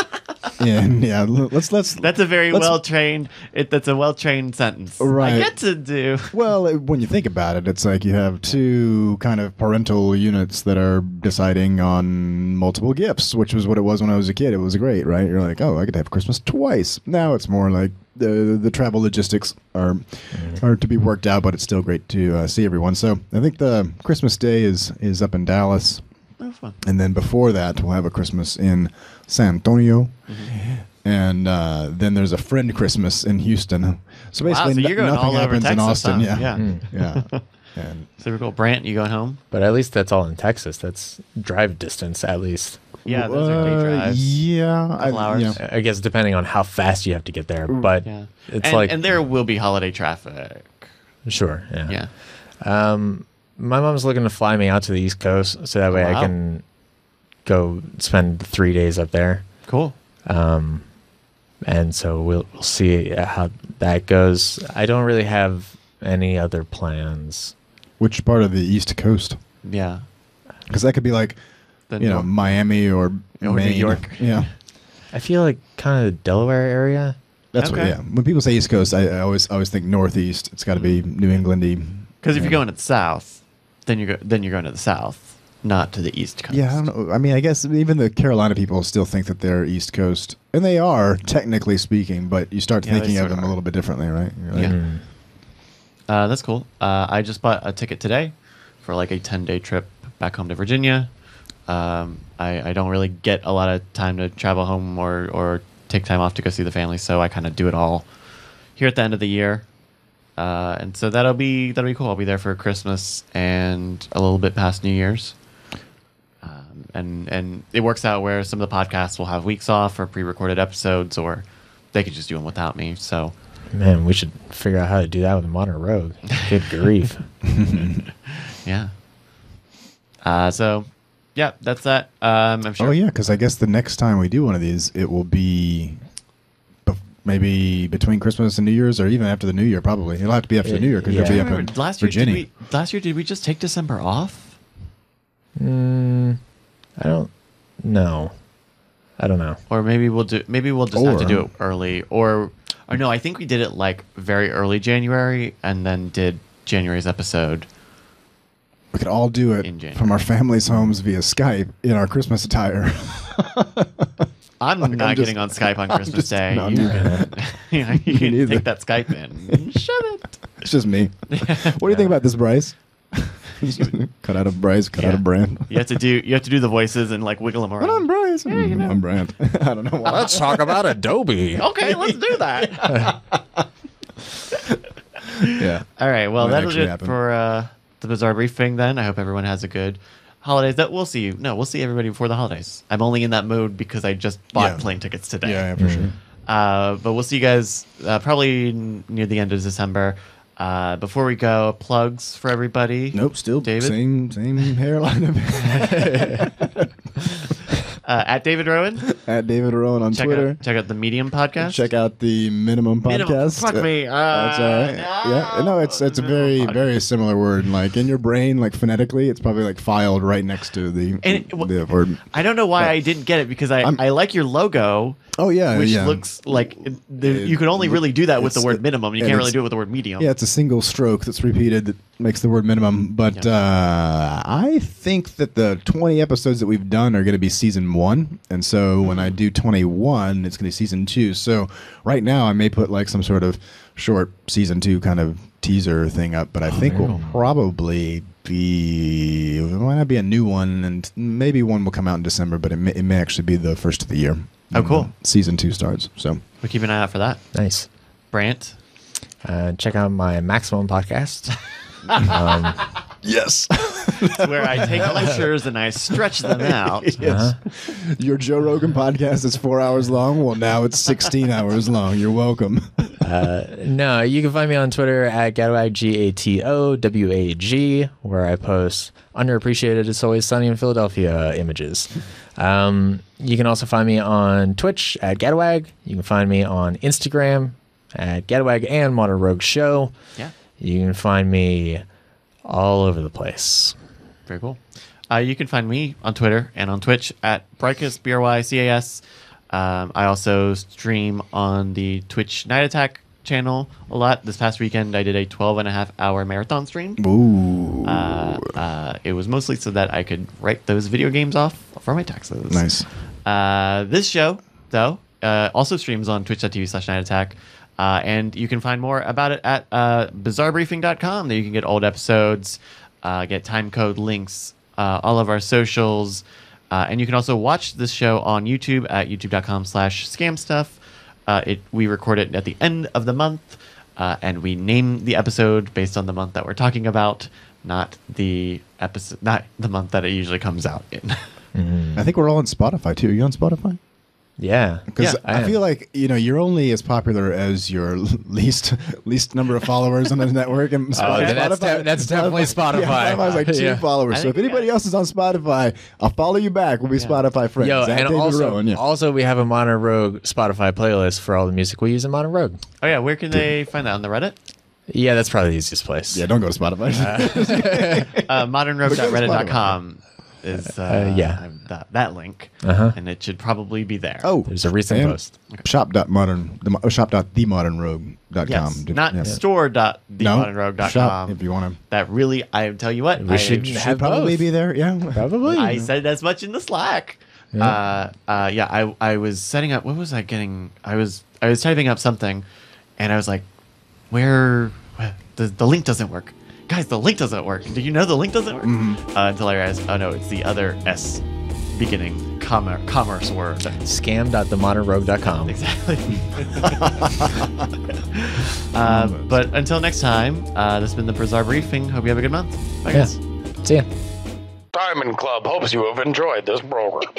Speaker 3: Let's.
Speaker 1: That's a very well trained. That's a well trained sentence.
Speaker 3: Right.
Speaker 1: I get to do.
Speaker 3: Well, when you think about it, it's like you have 2 kind of parental units that are deciding on multiple gifts, which was what it was when I was a kid. It was great, right? You're like, oh, I get to have Christmas twice. Now it's more like the travel logistics are to be worked out, but it's still great to see everyone. So I think the Christmas Day is up in Dallas.
Speaker 1: Oh, fun.
Speaker 3: And then before that, we'll have a Christmas in San Antonio. Mm-hmm. And then there's a friend Christmas in Houston. So basically, nothing happens in Austin.
Speaker 1: Huh?
Speaker 3: Yeah. And
Speaker 1: super cool. Brandt, you going home?
Speaker 2: But at least that's all in Texas. That's drive distance, at least.
Speaker 1: Yeah, those are day drives.
Speaker 3: Yeah.
Speaker 1: Hours.
Speaker 3: Yeah.
Speaker 2: I guess depending on how fast you have to get there. But it's
Speaker 1: and there will be holiday traffic.
Speaker 2: Sure. Yeah. My mom's looking to fly me out to the East Coast so that way I can go spend 3 days up there.
Speaker 1: Cool.
Speaker 2: And so we'll see how that goes. I don't really have any other plans.
Speaker 3: Which part of the East Coast?
Speaker 1: Yeah.
Speaker 3: Because that could be like, Miami or Maine.
Speaker 1: New York.
Speaker 3: Yeah.
Speaker 2: I feel like kind of the Delaware area.
Speaker 3: That's what. Yeah. When people say East Coast, I always think Northeast. It's got to be New Englandy.
Speaker 1: Because if you're going to the South, then you're going to the South, not to the East Coast.
Speaker 3: Yeah, I don't know. I mean, I guess even the Carolina people still think that they're East Coast, and they are technically speaking. But you start thinking of them a little bit differently, right?
Speaker 1: That's cool. I just bought a ticket today for like a 10-day trip back home to Virginia. I don't really get a lot of time to travel home or take time off to go see the family, so I kind of do it all here at the end of the year. And so that'll be cool. I'll be there for Christmas and a little bit past New Year's. And it works out where some of the podcasts will have weeks off or pre-recorded episodes, or they could just do them without me. So,
Speaker 2: man, we should figure out how to do that with a Modern Rogue. Good grief.
Speaker 1: Yeah. So, yeah, that's that. I'm sure.
Speaker 3: Oh yeah, because I guess the next time we do one of these, it will be maybe between Christmas and New Year's, or even after the New Year. Probably it'll have to be after the New Year because you'll be up in Virginia.
Speaker 1: Last year, did we just take December off?
Speaker 2: I don't know. I don't know.
Speaker 1: Or maybe we'll just have to do it early. Or no, I think we did it like very early January and then did January's episode.
Speaker 3: We could all do it from our families' homes via Skype in our Christmas attire.
Speaker 1: I'm not getting on Skype on Christmas Day. No, you can take that Skype in and shove it.
Speaker 3: It's just me. What do you think about this, Bryce? Cut out of Bryce, cut out of Brandt.
Speaker 1: You have to do the voices and like wiggle them around.
Speaker 3: I'm Bryce. I'm Brandt. I don't know why.
Speaker 2: Let's talk about Adobe.
Speaker 1: Okay, let's do that.
Speaker 3: Yeah.
Speaker 1: All right. Well, that'll do it for the Bizarre Briefing then. I hope everyone has a good holidays. We'll see you. No, we'll see everybody before the holidays. I'm only in that mode because I just bought plane tickets today.
Speaker 3: Yeah, for sure.
Speaker 1: But we'll see you guys probably near the end of December. Before we go, plugs for everybody.
Speaker 3: Nope, still
Speaker 1: David?
Speaker 3: Same hairline.
Speaker 1: At David Rowan.
Speaker 3: At David Rowan on Twitter.
Speaker 1: Check out the Medium podcast.
Speaker 3: Check out the Minimum podcast.
Speaker 1: Fuck me.
Speaker 3: That's all right. No, it's a very, very similar word. Like in your brain, like phonetically, it's probably like filed right next to the word.
Speaker 1: I don't know why I didn't get it because I like your logo.
Speaker 3: Oh yeah,
Speaker 1: which looks like you can only really do that with the word minimum. You can't really do it with the word medium.
Speaker 3: Yeah, it's a single stroke that's repeated that makes the word minimum. But I think that the 20 episodes that we've done are going to be season 1, and so when I do 21, it's going to be season 2. So right now, I may put like some sort of short season 2 kind of teaser thing up, but I think we'll probably be. It might not be a new one, and maybe one will come out in December, but it may actually be the first of the year.
Speaker 1: Oh, cool.
Speaker 3: Season 2 starts. So
Speaker 1: we'll keep an eye out for that.
Speaker 2: Nice.
Speaker 1: Brandt?
Speaker 2: Check out my Maximum podcast.
Speaker 3: Yes.
Speaker 1: Where I take lectures and I stretch them out.
Speaker 3: Yes. Your Joe Rogan podcast is 4 hours long. Well, now it's 16 hours long. You're welcome.
Speaker 2: No, you can find me on Twitter at Gatowag, GATOWAG, where I post underappreciated It's Always Sunny in Philadelphia images. You can also find me on Twitch at Gatowag. You can find me on Instagram at Gatowag and Modern Rogue Show.
Speaker 1: Yeah.
Speaker 2: You can find me all over the place.
Speaker 1: Very cool. You can find me on Twitter and on Twitch at Brycas, BRYCAS. I also stream on the Twitch Night Attack channel a lot. This past weekend, I did a 12.5-hour marathon stream.
Speaker 3: Ooh.
Speaker 1: It was mostly so that I could write those video games off for my taxes.
Speaker 3: Nice.
Speaker 1: This show, though, also streams on twitch.tv/nightattack. And you can find more about it at bizarrebriefing.com. There you can get old episodes, get time code links, all of our socials. And you can also watch this show on YouTube at youtube.com/scamstuff. We record it at the end of the month, and we name the episode based on the month that we're talking about, not the month that it usually comes out in.
Speaker 3: I think we're all on Spotify too. Are you on Spotify?
Speaker 2: Yeah,
Speaker 3: because I feel like you're only as popular as your least number of followers on the network. And
Speaker 2: Spotify, that's definitely Spotify.
Speaker 3: Yeah, Spotify's like 2 followers. So if anybody else is on Spotify, I'll follow you back. We'll be Spotify friends.
Speaker 2: Yo, and also we have a Modern Rogue Spotify playlist for all the music we use in Modern Rogue.
Speaker 1: Oh yeah, where can they find that? On the Reddit?
Speaker 2: Yeah, that's probably the easiest place.
Speaker 3: Yeah, don't go to Spotify.
Speaker 1: modernrogue.reddit.com is that link, and it should probably be there.
Speaker 3: Oh,
Speaker 2: there's a recent post.
Speaker 3: Okay. shop.themodernrogue.com.
Speaker 1: Yes, not store.themodernrogue.com.
Speaker 3: Shop if you want to.
Speaker 1: That really, I tell you what,
Speaker 2: we should
Speaker 3: probably be there. Yeah,
Speaker 2: probably.
Speaker 1: I said as much in the Slack. Yeah. I was setting up. What was I getting? I was typing up something, and I was like, "Where the link doesn't work." Guys, the link doesn't work. Do you know the link doesn't work? Until I realized, oh no, it's the other S beginning commerce word.
Speaker 2: Scam.themodernrogue.com.
Speaker 1: Exactly. But until next time, this has been the Bizarre Briefing. Hope you have a good month. Bye, guys.
Speaker 2: See ya.
Speaker 4: Diamond Club hopes you have enjoyed this program.